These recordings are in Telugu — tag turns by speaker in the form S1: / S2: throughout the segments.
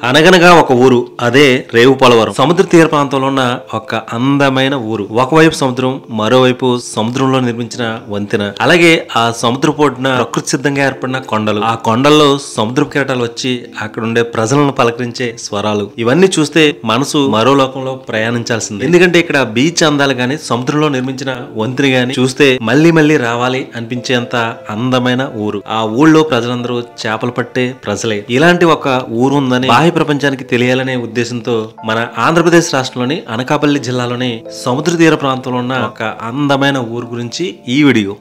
S1: అనగనగా ఒక ఊరు, అదే రేవుపోలవరం. సముద్ర తీర ప్రాంతంలో ఉన్న ఒక అందమైన ఊరు. ఒకవైపు సముద్రం, మరోవైపు సముద్రంలో నిర్మించిన వంతెన, అలాగే ఆ సముద్ర పోటున ప్రకృతి సిద్ధంగా ఏర్పడిన కొండలు, ఆ కొండల్లో సముద్ర కిరటాలు వచ్చి అక్కడ ఉండే ప్రజలను పలకరించే స్వరాలు, ఇవన్నీ చూస్తే మనసు మరో లోకంలో ప్రయాణించాల్సింది. ఎందుకంటే ఇక్కడ బీచ్ అందాలు గాని, సముద్రంలో నిర్మించిన వంతెన గాని చూస్తే మళ్ళీ మళ్ళీ రావాలి అనిపించేంత అందమైన ఊరు. ఆ ఊళ్ళో ప్రజలందరూ చేపలు పట్టే ప్రజలే. ఇలాంటి ఒక ఊరు ఉందని బాహ్య ప్రపంచానికి తెలియాలనే ఉద్దేశంతో మన ఆంధ్రప్రదేశ్ రాష్ట్రంలోని అనకాపల్లి జిల్లాలోని సముద్ర తీర ప్రాంతంలో ఉన్న ఒక అందమైన ఊరు గురించి ఈ వీడియో.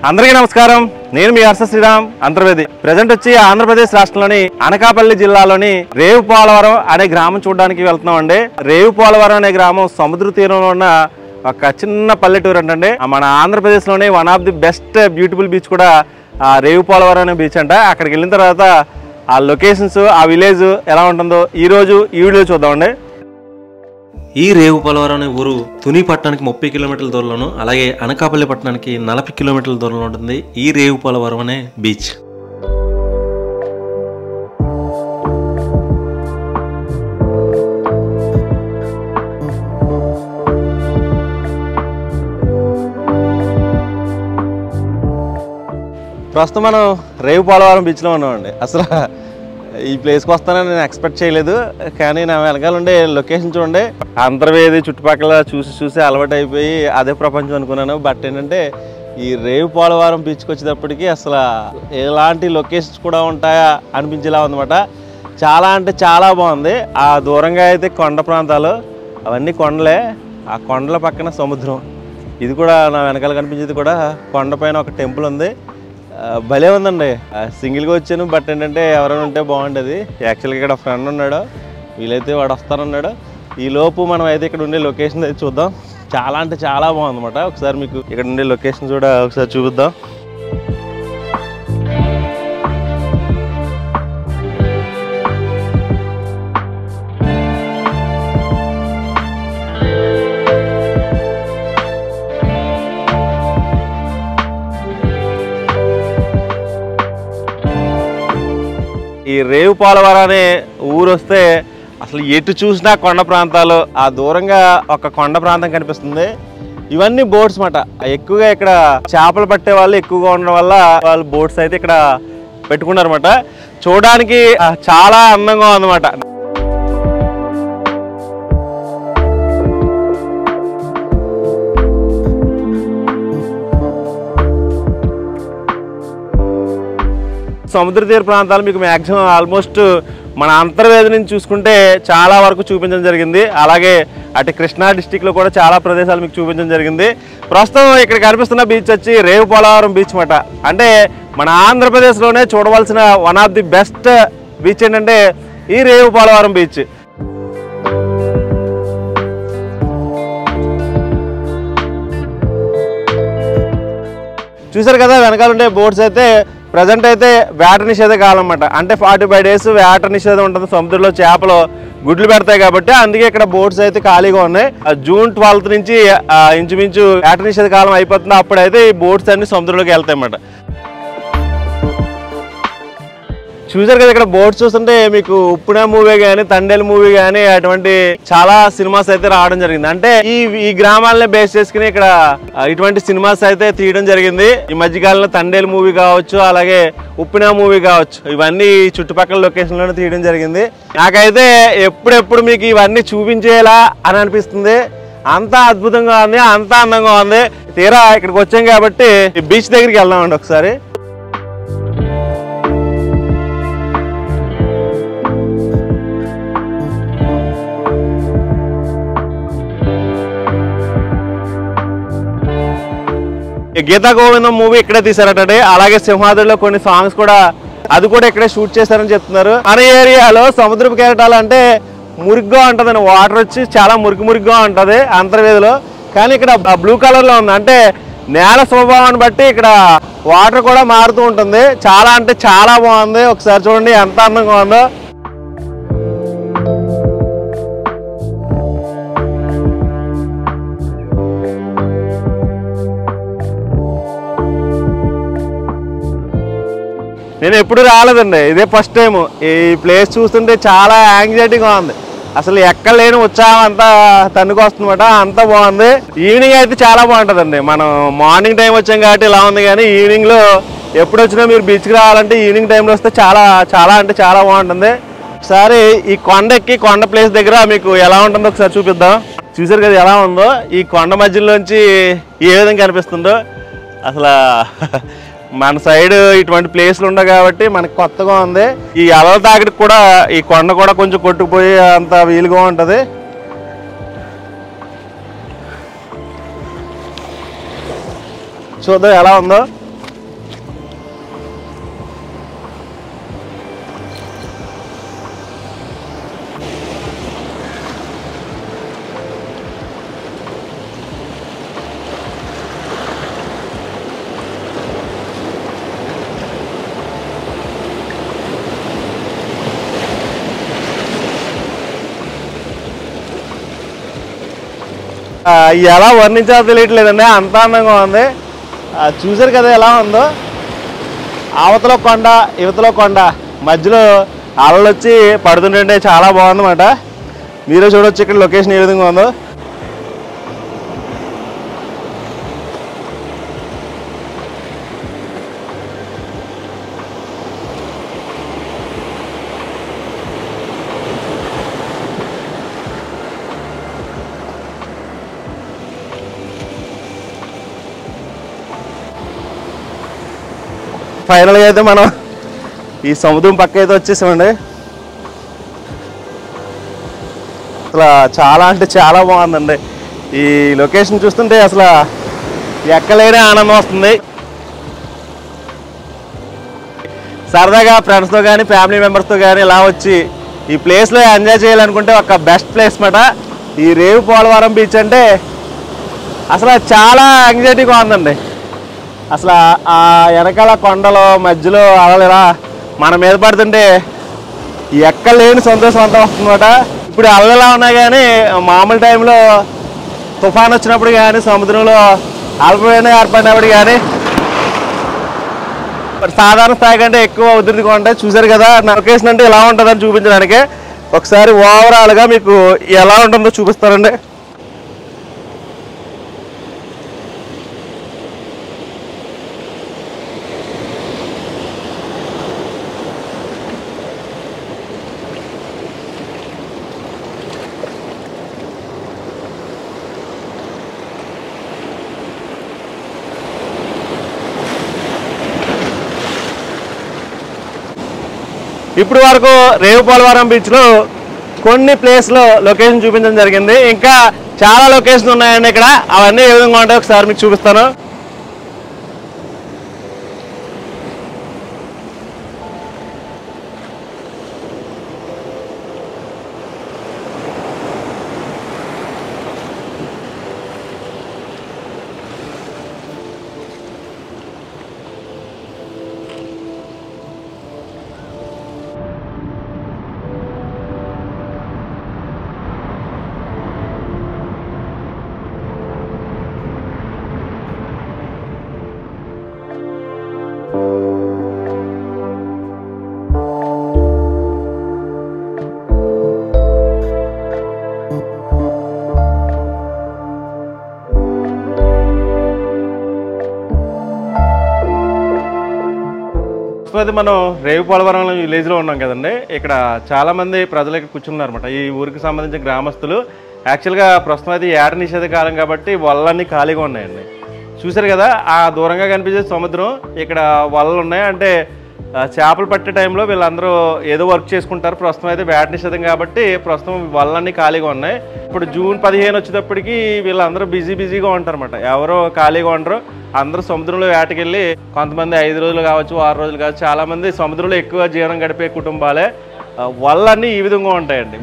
S2: అందరికీ నమస్కారం. నేను మీ హర్ష శ్రీరామ్ అంతర్వేది. ప్రెజెంట్ వచ్చి ఆంధ్రప్రదేశ్ రాష్ట్రంలోని అనకాపల్లి జిల్లాలోని రేవుపోలవరం అనే గ్రామం చూడడానికి వెళ్తున్నాం అండి. రేవుపోలవరం అనే గ్రామం సముద్ర తీరంలో ఉన్న ఒక చిన్న పల్లెటూరు అంటండి. మన ఆంధ్రప్రదేశ్ లోనే one of the best beautiful beach కూడా రేవుపోలవరం అనే బీచ్ అంట. అక్కడికి వెళ్ళిన తర్వాత ఆ లొకేషన్స్, ఆ విలేజ్ ఎలా ఉంటుందో ఈ రోజు ఈ వీడియో చూద్దామండి.
S1: ఈ రేవుపోలవరం అనే ఊరు తుని పట్టణానికి 30 కిలోమీటర్ల దూరంలోను, అలాగే అనకాపల్లి పట్టణానికి 40 కిలోమీటర్ల దూరంలో ఉంటుంది ఈ రేవుపోలవరం అనే బీచ్.
S2: ప్రస్తుతం మనం రేవుపోలవరం బీచ్లో ఉన్నామండి. అసలు ఈ ప్లేస్కి వస్తానని నేను ఎక్స్పెక్ట్ చేయలేదు, కానీ నా వెనకాల ఉండే లొకేషన్ చూడండి. అంతర్వేది చుట్టుపక్కల చూసి చూసి అలవాటు అయిపోయి అదే ప్రపంచం అనుకున్నాను. బట్ ఏంటంటే ఈ రేవుపోలవరం బీచ్కి వచ్చేటప్పటికి అసలు ఎలాంటి లొకేషన్స్ కూడా ఉంటాయా అనిపించేలా ఉందన్నమాట. చాలా అంటే చాలా బాగుంది. ఆ దూరంగా అయితే కొండ ప్రాంతాలు, అవన్నీ కొండలే. ఆ కొండల పక్కన సముద్రం. ఇది కూడా నా వెనకాల కనిపించేది కూడా కొండపైన ఒక టెంపుల్ ఉంది. భలే ఉందండి. సింగిల్గా వచ్చాను, బట్ ఏంటంటే ఎవరైనా ఉంటే బాగుండేది. యాక్చువల్గా ఇక్కడ ఫ్రెండ్ ఉన్నాడు, వీలైతే వాడు వస్తానన్నాడు. ఈ లోపు మనం అయితే ఇక్కడ ఉండే లొకేషన్ అయితే చూద్దాం. చాలా అంటే చాలా బాగుందన్నమాట. ఒకసారి మీకు ఇక్కడ ఉండే లొకేషన్ కూడా ఒకసారి చూపిద్దాం. ఈ రేవుపోలవరం అనే ఊరు వస్తే అసలు ఎటు చూసినా కొండ ప్రాంతాలు, ఆ దూరంగా ఒక కొండ ప్రాంతం కనిపిస్తుంది. ఇవన్నీ బోట్స్ మాట. ఎక్కువగా ఇక్కడ చేపలు పట్టే వాళ్ళు ఎక్కువగా ఉండడం వల్ల వాళ్ళు బోట్స్ అయితే ఇక్కడ పెట్టుకున్నారన్నమాట. చూడడానికి చాలా అందంగా ఉందన్నమాట. సముద్ర తీర ప్రాంతాలు మీకు మ్యాక్సిమం ఆల్మోస్ట్ మన అంతర్వేది నుంచి చూసుకుంటే చాలా వరకు చూపించడం జరిగింది. అలాగే అటు కృష్ణా డిస్టిక్లో కూడా చాలా ప్రదేశాలు మీకు చూపించడం జరిగింది. ప్రస్తుతం ఇక్కడ కనిపిస్తున్న బీచ్ వచ్చి రేవుపోలవరం బీచ్ మాట. అంటే మన ఆంధ్రప్రదేశ్లోనే చూడవలసిన one of the best beach ఏంటంటే ఈ రేవుపోలవరం బీచ్. చూసారు కదా వెనకాల ఉండే బోట్స్ అయితే ప్రజెంట్ అయితే వేట నిషేధ కాలం అన్నమాట. అంటే 45 days వేట నిషేధం ఉంటుంది. సముద్రంలో చేపలు గుడ్లు పెడతాయి కాబట్టి అందుకే ఇక్కడ బోట్స్ అయితే ఖాళీగా ఉన్నాయి. జూన్ 12th నుంచి ఇంచుమించు వేట నిషేధ కాలం అయిపోతుంది. అప్పుడైతే ఈ బోట్స్ అన్ని సముద్రంలోకి వెళ్తాయి అన్నమాట. చూసారు కదా ఇక్కడ బోట్స్ చూస్తుంటే మీకు ఉప్పున మూవీ కానీ, తండేలు మూవీ కానీ అటువంటి చాలా సినిమాస్ అయితే రావడం జరిగింది. అంటే ఈ గ్రామాలనే బేస్ చేసుకుని ఇక్కడ ఇటువంటి సినిమాస్ అయితే తీయడం జరిగింది. ఈ మధ్యకాలంలో తండేలు మూవీ కావచ్చు, అలాగే ఉప్పున మూవీ కావచ్చు, ఇవన్నీ చుట్టుపక్కల లొకేషన్ లోనే తీయడం జరిగింది. నాకైతే ఎప్పుడెప్పుడు మీకు ఇవన్నీ చూపించేలా అని అనిపిస్తుంది. అంత అద్భుతంగా ఉంది, అంత అందంగా ఉంది. తీరా ఇక్కడికి వచ్చాం కాబట్టి బీచ్ దగ్గరికి వెళ్దామండి ఒకసారి. గీతా గోవిందం మూవీ ఇక్కడే తీసారటండి. అలాగే సింహాద్రిలో కొన్ని సాంగ్స్ కూడా అది కూడా ఇక్కడే షూట్ చేశారని చెప్తున్నారు. మన ఏరియాలో సముద్రపు కెరటాలు అంటే మురిగ్గా ఉంటుందండి. వాటర్ వచ్చి చాలా మురికిగా ఉంటుంది అంతర్వేదిలో. కానీ ఇక్కడ బ్లూ కలర్లో ఉంది. అంటే నేల స్వభావాన్ని బట్టి ఇక్కడ వాటర్ కూడా మారుతూ ఉంటుంది. చాలా అంటే చాలా బాగుంది. ఒకసారి చూడండి ఎంత అందంగా ఉందో. నేను ఎప్పుడు రాలేదండి, ఇదే ఫస్ట్ టైం. ఈ ప్లేస్ చూస్తుంటే చాలా యాంగ్జైటీగా ఉంది. అసలు ఎక్కడ లేని ఉత్సాహం అంతా తన్నుకు వస్తుందన్నమాట. అంతా బాగుంది. ఈవినింగ్ అయితే చాలా బాగుంటుందండి. మనం మార్నింగ్ టైం వచ్చాం కాబట్టి ఇలా ఉంది, కానీ ఈవినింగ్లో ఎప్పుడు వచ్చినా మీరు బీచ్కి రావాలంటే ఈవినింగ్ టైంలో వస్తే చాలా చాలా అంటే చాలా బాగుంటుంది. ఒకసారి ఈ కొండ ఎక్కి కొండ ప్లేస్ దగ్గర మీకు ఎలా ఉంటుందో ఒకసారి చూపిద్దాం. చూసారు కదా ఎలా ఉందో, ఈ కొండ మధ్యలోంచి ఏ విధంగా కనిపిస్తుందో. అసలు మన సైడ్ ఇటువంటి ప్లేస్లు ఉండవు కాబట్టి మనకు కొత్తగా ఉంది. ఈ అలల తాకిడికి కూడా ఈ కొండ కూడా కొంచెం కొట్టుకుపోయి అంత వీలుగా ఉంటుంది. చూద్దాం ఎలా ఉందో. ఎలా వర్ణించాలో తెలియట్లేదండి, అంత అందంగా ఉంది. చూసారు కదా ఎలా ఉందో. అవతల కొండ యువతలో కొండ మధ్యలో అలలు వచ్చి పడుతుంటే చాలా బాగుందన్నమాట. మీరే చూడొచ్చు ఇక్కడ లొకేషన్ ఏ విధంగా ఉందో. ఫైనల్గా అయితే మనం ఈ సముద్రం పక్క అయితే వచ్చేసామండి. అసలు చాలా అంటే చాలా బాగుందండి. ఈ లొకేషన్ చూస్తుంటే అసలు ఎక్కలేని ఆనందం వస్తుంది. సరదాగా ఫ్రెండ్స్తో కానీ ఫ్యామిలీ మెంబర్స్తో కానీ ఇలా వచ్చి ఈ ప్లేస్లో ఎంజాయ్ చేయాలనుకుంటే ఒక బెస్ట్ ప్లేస్ మాట. ఈ రేవు పోలవరం బీచ్ అంటే అసలు చాలా యాంగ్జైటీగా ఉందండి. అసలు ఆ వెనకాల కొండలో మధ్యలో అలలు ఇలా మన మీద పడుతుంటే ఎక్కలేని సంతోషం అంతా వస్తుందన్నమాట. ఇప్పుడు అలలు ఎలా ఉన్నా కానీ మామూలు టైంలో తుఫాన్ వచ్చినప్పుడు కానీ సముద్రంలో అల్పమైన ఏర్పడినప్పుడు కానీ సాధారణ స్థాయి కంటే ఎక్కువ ఉధృతిగా ఉంటాయి. చూసారు కదా లొకేషన్ అంటే ఎలా ఉంటుందని చూపించడానికి ఒకసారి ఓవరాల్గా మీకు ఎలా ఉంటుందో చూపిస్తారండి. ఇప్పుడు వరకు రేవు పోలవరం బీచ్లో కొన్ని ప్లేస్లో లొకేషన్ చూపించడం జరిగింది. ఇంకా చాలా లొకేషన్ ఉన్నాయండి ఇక్కడ. అవన్నీ ఏ విధంగా ఉంటాయో ఒకసారి మీకు చూపిస్తాను. అది మనం రేవు పోలవరం విలేజ్లో ఉన్నాం కదండి. ఇక్కడ చాలామంది ప్రజలు ఇక్కడ కూర్చున్నారు అనమాట. ఈ ఊరికి సంబంధించిన గ్రామస్తులు. యాక్చువల్గా ప్రస్తుతం అయితే ఏట నిషేధ కాలం కాబట్టి వలలన్నీ ఖాళీగా ఉన్నాయండి. చూసారు కదా ఆ దూరంగా కనిపించే సముద్రం. ఇక్కడ వలలు ఉన్నాయి, అంటే చేపలు పట్టే టైంలో వీళ్ళందరూ ఏదో వర్క్ చేసుకుంటారు. ప్రస్తుతం అయితే వేట నిషేధం కాబట్టి ప్రస్తుతం వలలన్నీ ఖాళీగా ఉన్నాయి. ఇప్పుడు జూన్ 15 వచ్చేటప్పటికి వీళ్ళందరూ బిజీగా ఉంటారు అనమాట. ఎవరో ఖాళీగా ఉండరు. అందరూ సముద్రంలో వేటకెళ్ళి కొంతమంది 5 రోజులు కావచ్చు, 6 రోజులు కావచ్చు. చాలామంది సముద్రంలో ఎక్కువ జీవనం గడిపే కుటుంబాలే. వలలన్నీ ఈ విధంగా ఉంటాయండి.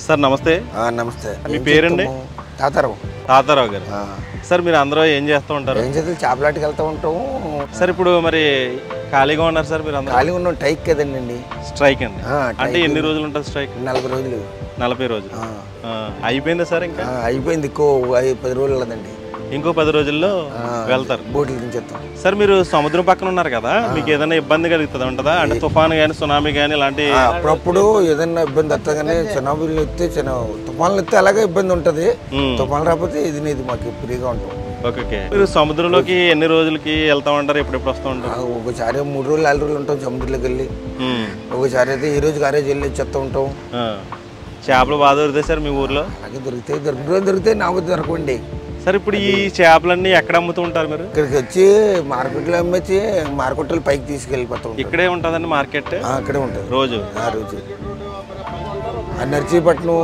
S2: సార్ నమస్తే.
S3: నమస్తే.
S2: మీ పేరండి? తాతారావు గారు. సార్ మీరు అందరూ ఏం చేస్తూ ఉంటారు?
S3: ఏం చేస్తే చేపలాటికి వెళ్తూ ఉంటాము.
S2: సార్ ఇప్పుడు మరి ఖాళీగా ఉన్నారు సార్ మీరు?
S3: ఖాళీగా ఉన్నాం. టైక్ కదండి.
S2: స్ట్రైక్ అండి. అంటే ఎన్ని రోజులు ఉంటుంది స్ట్రైక్?
S3: 40 రోజులు.
S2: 40 రోజులు అయిపోయిందా సార్? ఇంకా
S3: అయిపోయింది. 10 రోజులు ఉన్నదండి.
S2: ఇంకో 10 రోజుల్లో వెళ్తారు.
S3: బోట్లు దించేస్తాం.
S2: సార్ మీరు సముద్రం పక్కన ఉన్నారు కదా, మీకు ఏదైనా ఇబ్బంది కలుగుతుంది ఉంటుందా? అంటే తుఫాను కానీ సునామీ కానీ ఇలాంటి
S3: అప్పుడప్పుడు ఏదైనా ఇబ్బంది వస్తుంది కానీ సునామీలు ఎత్తే తుఫాన్లు ఎత్తే అలాగే ఇబ్బంది ఉంటుంది. తుఫాన్లు రాకపోతే ఇది మాకు ఫ్రీగా ఉంటాం.
S2: ఓకే. మీరు సముద్రంలోకి ఎన్ని రోజులకి వెళ్తా ఉంటారు? ఎప్పుడెప్పుడు వస్తూ ఉంటారు?
S3: ఒకసారి 3 రోజులు 4 రోజులు ఉంటాం సముద్రంలోకి వెళ్ళి. ఒకసారి అయితే ఈ రోజుకి ఆ రోజు వెళ్ళి వచ్చేస్తూ ఉంటాం.
S2: చేపలు బాగా దొరుకుతాయి సార్ మీ ఊర్లో?
S3: అలాగే దొరుకుతాయి. దొరుకుతాయి. నాకు దొరకండి
S2: సార్. ఇప్పుడు ఈ చేపలన్నీ ఎక్కడ అమ్ముతూ ఉంటారు మీరు?
S3: ఇక్కడికి వచ్చి మార్కెట్లో అమ్మేసి మార్కెట్లో పైకి తీసుకెళ్ళిపోతాం.
S2: ఇక్కడే ఉంటుందండి మార్కెట్?
S3: అక్కడే ఉంటుంది
S2: రోజు.
S3: రోజు నర్సీపట్నం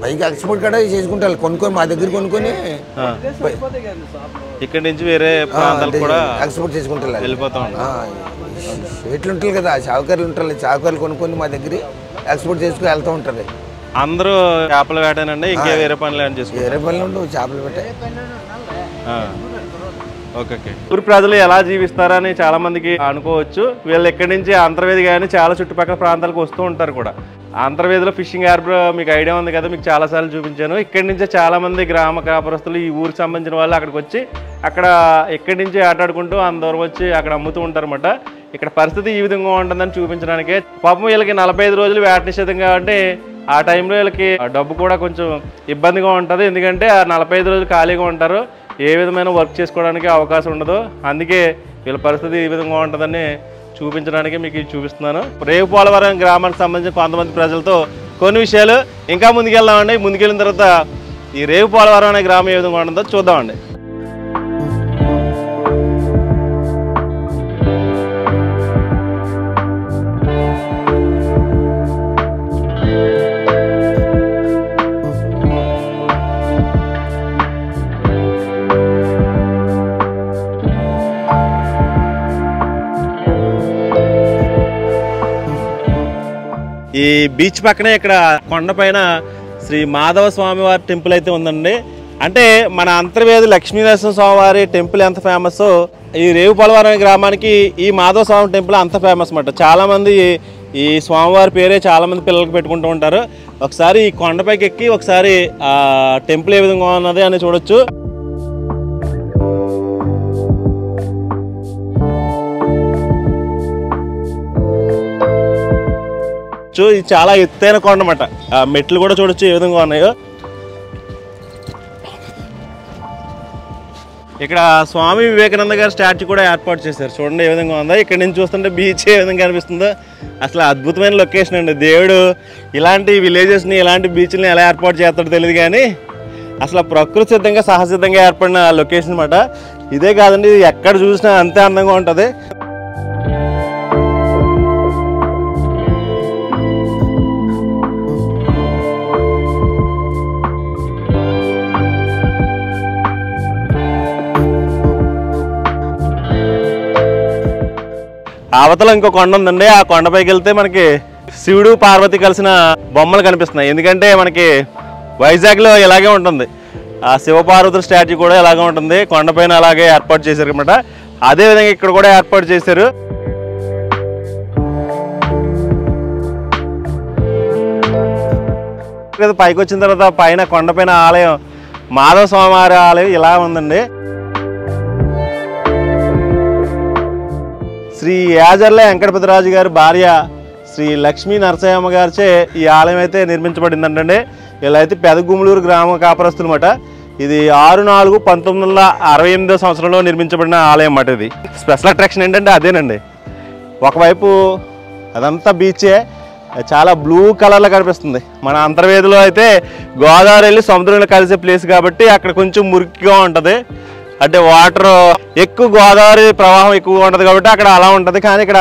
S3: పైకి ఎక్స్పోర్ట్ కూడా చేసుకుంటారు. కొనుక్కొని మా దగ్గర కొనుక్కొని
S2: ఇక్కడ నుంచి వేరే ప్రాంతాలు కూడా
S3: ఎక్స్పోర్ట్ చేసుకుంటారు.
S2: వెళ్ళిపోతా ఉంటారు.
S3: రేట్లు ఉంటాయి కదా, చావుకారులు ఉంటారు. చావుకారులు కొనుక్కొని మా దగ్గర ఎక్స్పోర్ట్ చేసుకుని వెళ్తూ ఉంటుంది.
S2: అందరూ చేపలు వేటానండి? ఇంకా వేరే పనులు ఏమైనా చేసుకుంటారు?
S3: వేరే పనులు ఉండవు, చేపలు పెట్టే.
S2: ఓకే. ఊరి ప్రజలు ఎలా జీవిస్తారని చాలా మందికి అనుకోవచ్చు. వీళ్ళు ఎక్కడి నుంచి అంతర్వేది కానీ చాలా చుట్టుపక్కల ప్రాంతాలకు వస్తూ ఉంటారు కూడా. అంతర్వేదిలో ఫిషింగ్ హార్బర్ మీకు ఐడియా ఉంది కదా, మీకు చాలాసార్లు చూపించాను. ఇక్కడి నుంచే చాలా మంది గ్రామ కాపురస్తులు ఈ ఊరికి సంబంధించిన వాళ్ళు అక్కడికి వచ్చి అక్కడ ఇక్కడి నుంచి ఆటాడుకుంటూ అందరూ వచ్చి అక్కడ అమ్ముతూ ఉంటారు అన్నమాట. ఇక్కడ పరిస్థితి ఈ విధంగా ఉంటుందని చూపించడానికే. పాపం వీళ్ళకి 45 రోజులు వేట నిషేధం కాబట్టి ఆ టైంలో వీళ్ళకి డబ్బు కూడా కొంచెం ఇబ్బందిగా ఉంటుంది. ఎందుకంటే ఆ 45 రోజులు ఖాళీగా ఉంటారు, ఏ విధమైన వర్క్ చేసుకోవడానికి అవకాశం ఉండదు. అందుకే వీళ్ళ పరిస్థితి ఈ విధంగా ఉంటుందని చూపించడానికి మీకు చూపిస్తున్నాను. రేవుపాలవరం గ్రామానికి సంబంధించిన కొంతమంది ప్రజలతో కొన్ని విషయాలు ఇంకా ముందుకెళ్దామండి. ముందుకెళ్ళిన తర్వాత ఈ రేవుపాలవరం అనే గ్రామం ఏ విధంగా ఉంటుందో చూద్దామండి. ఈ బీచ్ పక్కనే ఇక్కడ కొండపైన శ్రీ మాధవ స్వామివారి టెంపుల్ అయితే ఉందండి. అంటే మన అంతర్వేది లక్ష్మీనరసింహ స్వామివారి టెంపుల్ ఎంత ఫేమస్, ఈ రేవుపాలవరం గ్రామానికి ఈ మాధవ స్వామి టెంపుల్ అంత ఫేమస్ అన్నమాట. చాలామంది ఈ స్వామివారి పేరే చాలామంది పిల్లలకు పెట్టుకుంటూ ఉంటారు. ఒకసారి ఈ కొండపైకి ఎక్కి ఒకసారి ఆ టెంపుల్ ఏ విధంగా ఉన్నది అని చూడొచ్చు. ఇది చాలా ఎత్తైన కొండ అన్నమాట. ఆ మెట్లు కూడా చూడొచ్చు ఏ విధంగా ఉన్నాయో. ఇక్కడ స్వామి వివేకానంద గారి స్టాచ్యూ కూడా ఏర్పాటు చేశారు. చూడండి ఏ విధంగా ఉందో. ఇక్కడ నుంచి చూస్తుంటే బీచ్ ఏ విధంగా కనిపిస్తుందో. అసలు అద్భుతమైన లొకేషన్ అండి. దేవుడు ఇలాంటి విలేజెస్ని ఇలాంటి బీచ్ని ఎలా ఏర్పాటు చేస్తాడో తెలియదు కానీ అసలు ప్రకృతి సిద్ధంగా సహసిద్ధంగా ఏర్పడిన లొకేషన్ అన్నమాట. ఇదే కాదండి, ఇది ఎక్కడ చూసినా అంతే అందంగా ఉంటుంది. అవతల ఇంకో కొండ ఉందండి. ఆ కొండపైకి వెళ్తే మనకి శివుడు పార్వతి కలిసిన బొమ్మలు కనిపిస్తున్నాయి. ఎందుకంటే మనకి వైజాగ్లో ఇలాగే ఉంటుంది. ఆ శివపార్వతుల స్టాచ్యూ కూడా ఇలాగే ఉంటుంది. కొండపైన అలాగే ఏర్పాటు చేశారు అనమాట. అదేవిధంగా ఇక్కడ కూడా ఏర్పాటు చేశారు. పైకి వచ్చిన తర్వాత పైన కొండపైన ఆలయం మాధవ స్వామివారి ఆలయం ఇలా ఉందండి. శ్రీ యాజర్ల వెంకటపతిరాజు గారి భార్య శ్రీ లక్ష్మీ నరసింహమ్మ గారిచే ఈ ఆలయం అయితే నిర్మించబడిందంటే. ఇలా అయితే పెదగుములూరు గ్రామ కాపురస్తులు అన్నమాట. ఇది 6/4/1968 సంవత్సరంలో నిర్మించబడిన ఆలయం అన్నమాట. ఇది స్పెషల్ అట్రాక్షన్ ఏంటంటే అదేనండి. ఒకవైపు అదంతా బీచే, చాలా బ్లూ కలర్లో కనిపిస్తుంది. మన అంతర్వేదిలో అయితే గోదావరి వెళ్ళి సముద్రంలో కలిసే ప్లేస్ కాబట్టి అక్కడ కొంచెం మురికిగా ఉంటుంది. అంటే వాటర్ ఎక్కువ, గోదావరి ప్రవాహం ఎక్కువగా ఉంటుంది కాబట్టి అక్కడ అలా ఉంటుంది. కానీ ఇక్కడ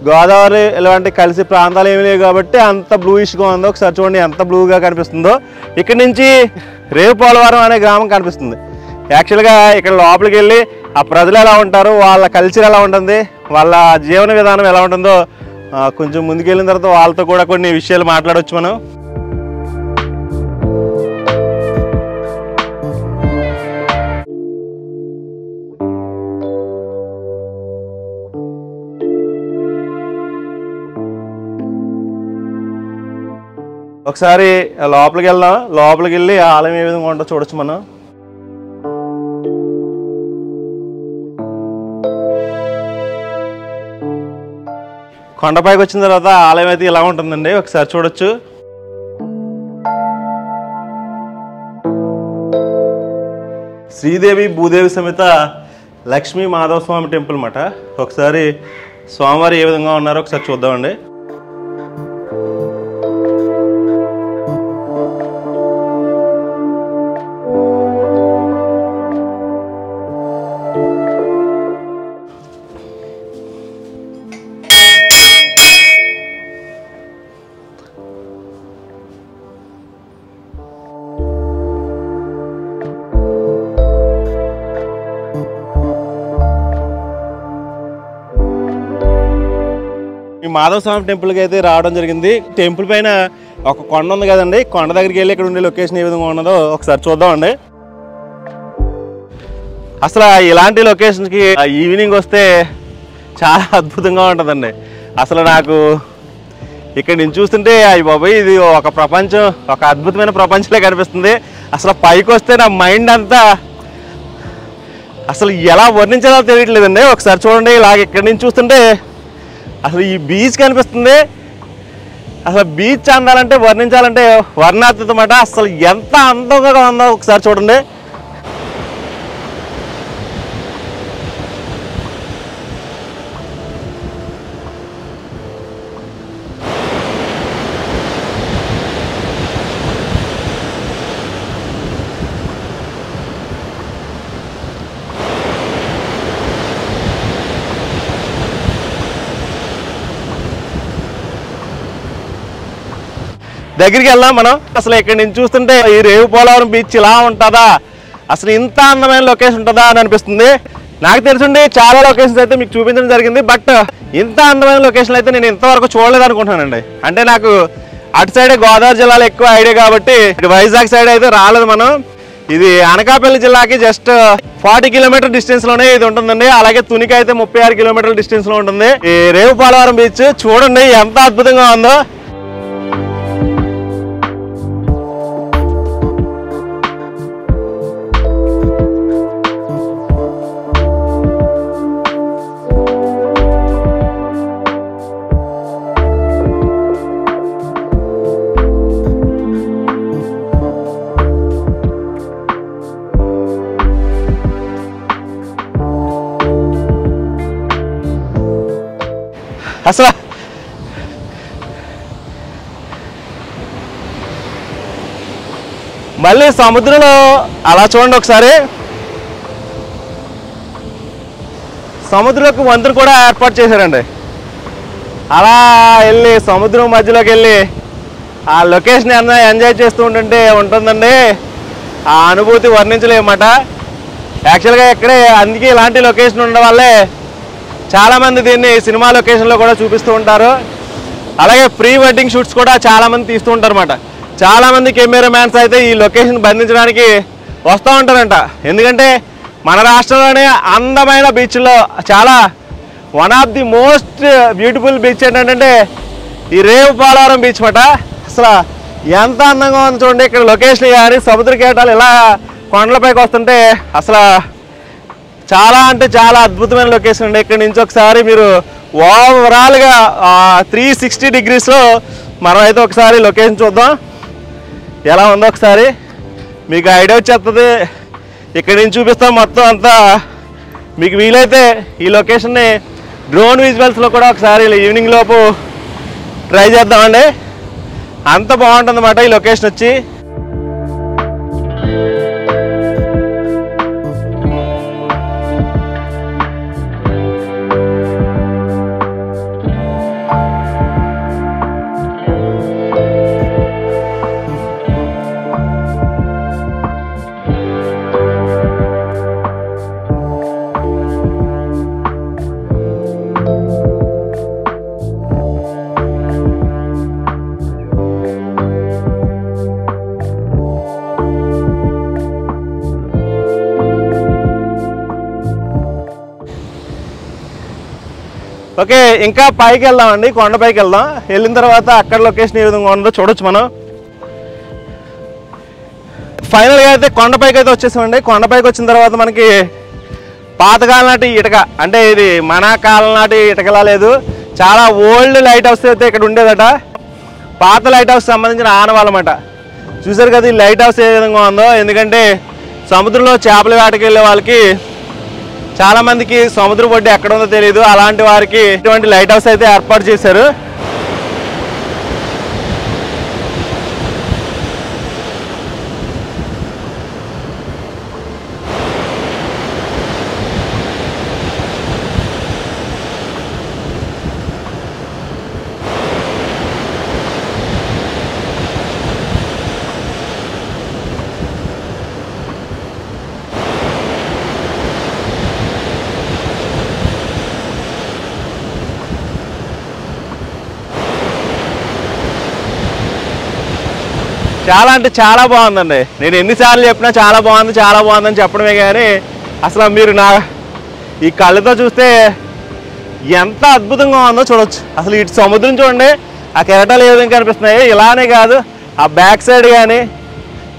S2: గోదావరి ఇలాంటి కలిసి ప్రాంతాలు ఏమీ లేవు కాబట్టి అంత బ్లూయిష్గా ఉందో. ఒకసారి చూడండి ఎంత బ్లూగా కనిపిస్తుందో. ఇక్కడ నుంచి రేవుపాలవరం అనే గ్రామం కనిపిస్తుంది. యాక్చువల్గా ఇక్కడ లోపలికి వెళ్ళి ఆ ప్రజలు ఎలా ఉంటారు, వాళ్ళ కల్చర్ ఎలా ఉంటుంది, వాళ్ళ జీవన విధానం ఎలా ఉంటుందో కొంచెం ముందుకెళ్ళిన తర్వాత వాళ్ళతో కూడా కొన్ని విషయాలు మాట్లాడవచ్చు మనం. ఒకసారి లోపలికి వెళ్దాం. లోపలికి వెళ్ళి ఆలయం ఏ విధంగా ఉంటుందో చూడొచ్చు మనం. కొండపైకి వచ్చిన తర్వాత ఆలయం అయితే ఇలా ఉంటుందండి, ఒకసారి చూడొచ్చు. శ్రీదేవి భూదేవి సమేత లక్ష్మీ మాధవ స్వామి టెంపుల్ అన్నమాట. ఒకసారి స్వామివారు ఏ విధంగా ఉన్నారో ఒకసారి చూద్దామండి. ఈ మాధవ స్వామి టెంపుల్కి అయితే రావడం జరిగింది. టెంపుల్ పైన ఒక కొండ ఉంది కదండి, కొండ దగ్గరికి వెళ్ళి ఇక్కడ ఉండే లొకేషన్ ఏ విధంగా ఉన్నదో ఒకసారి చూద్దామండి. అసలు ఇలాంటి లొకేషన్కి ఈవినింగ్ వస్తే చాలా అద్భుతంగా ఉంటుందండి. అసలు నాకు ఇక్కడ నేను చూస్తుంటే అయ్యి బాబాయ్ ఇది ఒక ప్రపంచం, ఒక అద్భుతమైన ప్రపంచంలో కనిపిస్తుంది. అసలు పైకి వస్తే నా మైండ్ అంతా అసలు ఎలా వర్ణించాలో తెలియట్లేదండి. ఒకసారి చూడండి, ఇలాగ ఇక్కడ నుంచి చూస్తుంటే అసలు ఈ బీచ్ కనిపిస్తుంది. అసలు బీచ్ అందాలంటే వర్ణించాలంటే వర్ణాతీతం అన్నమాట. అసలు ఎంత అందంగా ఉందో ఒకసారి చూడండి. దగ్గరికి వెళ్దాం మనం. అసలు ఇక్కడ నుంచి చూస్తుంటే ఈ రేవుపోలవరం బీచ్ ఇలా ఉంటుందా, అసలు ఇంత అందమైన లొకేషన్ ఉంటుందా అని అనిపిస్తుంది. నాకు తెలుసుండి చాలా లొకేషన్స్ అయితే మీకు చూపించడం జరిగింది, బట్ ఇంత అందమైన లొకేషన్ అయితే నేను ఇంతవరకు చూడలేదు అనుకుంటున్నానండి. అంటే నాకు అటు సైడే గోదావరి జిల్లాలో ఎక్కువ ఐడియా కాబట్టి వైజాగ్ సైడ్ అయితే రాలేదు మనం. ఇది అనకాపల్లి జిల్లాకి జస్ట్ 40 కిలోమీటర్ డిస్టెన్స్ లోనే ఇది ఉంటుందండి. అలాగే తునికి అయితే 36 కిలోమీటర్ల డిస్టెన్స్ లో ఉంటుంది ఈ రేవుపోలవరం బీచ్. చూడండి ఎంత అద్భుతంగా ఉందో. అసలు మళ్ళీ సముద్రంలో అలా చూడండి ఒకసారి, సముద్రంలోకి వంతులు కూడా ఏర్పాటు చేశారండి. అలా వెళ్ళి సముద్రం మధ్యలోకి వెళ్ళి ఆ లొకేషన్ ఎంజాయ్ చేస్తూ ఉంటుందండి. ఆ అనుభూతి వర్ణించలేమన్నమాట. యాక్చువల్గా ఇక్కడే అందుకే ఇలాంటి లొకేషన్ ఉండడం వల్లే చాలామంది దీన్ని సినిమా లొకేషన్లో కూడా చూపిస్తూ ఉంటారు. అలాగే ప్రీ వెడ్డింగ్ షూట్స్ కూడా చాలామంది తీస్తూ ఉంటారు అన్నమాట. చాలామంది కెమెరా మ్యాన్స్ అయితే ఈ లొకేషన్ బంధించడానికి వస్తూ ఉంటారంట. ఎందుకంటే మన రాష్ట్రంలోనే అందమైన బీచ్లో చాలా one of the most beautiful beach ఏంటంటే ఈ రేవుపోలవరం బీచ్ మాట. అసలు ఎంత అందంగా ఉంది చూడండి. ఇక్కడ లొకేషన్ కానీ సముద్ర కేటాలు ఇలా కొండలపైకి వస్తుంటే అసలు చాలా అంటే చాలా అద్భుతమైన లొకేషన్ అండి. ఇక్కడ నుంచి ఒకసారి మీరు ఓవరాల్గా 360 డిగ్రీస్లో మనం అయితే ఒకసారి లొకేషన్ చూద్దాం ఎలా ఉందో. ఒకసారి మీకు ఐడియా వచ్చేస్తుంది. ఇక్కడ నుంచి చూపిస్తాం మొత్తం అంతా. మీకు వీలైతే ఈ లొకేషన్ని డ్రోన్ విజువల్స్లో కూడా ఒకసారి ఈవినింగ్ లోపు ట్రై చేద్దామండి. అంత బాగుంటుంది అన్నమాట ఈ లొకేషన్ వచ్చి. ఓకే, ఇంకా పైకి వెళ్దామండి. కొండపైకి వెళ్దాం. వెళ్ళిన తర్వాత అక్కడ లొకేషన్ ఏ విధంగా ఉందో చూడొచ్చు మనం. ఫైనల్గా అయితే కొండపైకి అయితే వచ్చేసామండి. కొండపైకి వచ్చిన తర్వాత మనకి పాతకాలం నాటి ఇటుక, అంటే ఇది మన కాలం నాటి ఇటుకలా లేదు, చాలా ఓల్డ్ లైట్ హౌస్ అయితే ఇక్కడ ఉండేదట. పాత లైట్ హౌస్ సంబంధించిన ఆనవాళ్ళమాట. చూసారు కదా ఈ లైట్ హౌస్ ఏ విధంగా ఉందో. ఎందుకంటే సముద్రంలో చేపల వేటకి వెళ్ళే వాళ్ళకి చాలామందికి సముద్ర ఒడ్డు ఎక్కడ ఉందో తెలియదు. అలాంటి వారికి ఇటువంటి లైట్ హౌస్ అయితే ఏర్పాటు చేశారు. చాలా అంటే చాలా బాగుందండి. నేను ఎన్నిసార్లు చెప్పినా చాలా బాగుందని చెప్పడమే కానీ అసలు మీరు నా ఈ కళ్ళతో చూస్తే ఎంత అద్భుతంగా ఉందో చూడొచ్చు. అసలు ఇటు సముద్రం చూడండి, ఆ కెరటాలు ఏ విధంగా కనిపిస్తున్నాయి. ఇలానే కాదు, ఆ బ్యాక్ సైడ్ కానీ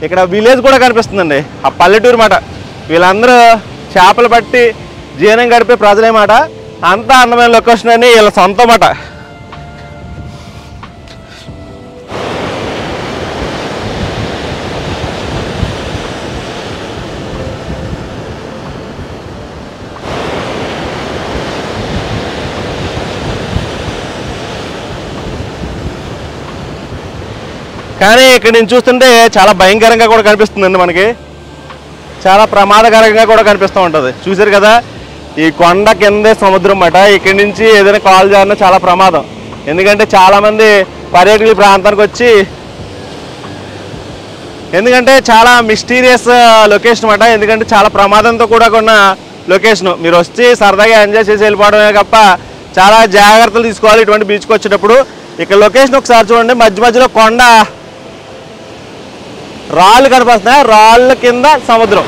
S2: ఇక్కడ విలేజ్ కూడా కనిపిస్తుందండి, ఆ పల్లెటూరు మాట. వీళ్ళందరూ చేపలు పట్టి జీవనం గడిపే ప్రజలేమాట. అంత అందమైన లొకేషన్ అని వీళ్ళ సొంతం మాట. కానీ ఇక్కడ నేను చూస్తుంటే చాలా భయంకరంగా కూడా కనిపిస్తుందండి. మనకి చాలా ప్రమాదకరంగా కూడా కనిపిస్తూ ఉంటుంది. చూసారు కదా, ఈ కొండ కిందే సముద్రం అన్నమాట. ఇక్కడి నుంచి ఏదైనా కాల్ జారినా చాలా ప్రమాదం. ఎందుకంటే చాలామంది పర్యాటకులు ప్రాంతానికి వచ్చి, ఎందుకంటే చాలా మిస్టీరియస్ లొకేషన్ అన్నమాట. ఎందుకంటే చాలా ప్రమాదంతో కూడా ఉన్న లొకేషను. మీరు వచ్చి సరదాగా ఎంజాయ్ చేసి వెళ్ళిపోవడమే తప్ప చాలా జాగ్రత్తలు తీసుకోవాలి ఇటువంటి బీచ్కి వచ్చేటప్పుడు. ఇక్కడ లొకేషన్ ఒకసారి చూడండి, మధ్యలో కొండ, రాళ్ళు కనిపిస్తున్నాయి, రాళ్ళ కింద సముద్రం.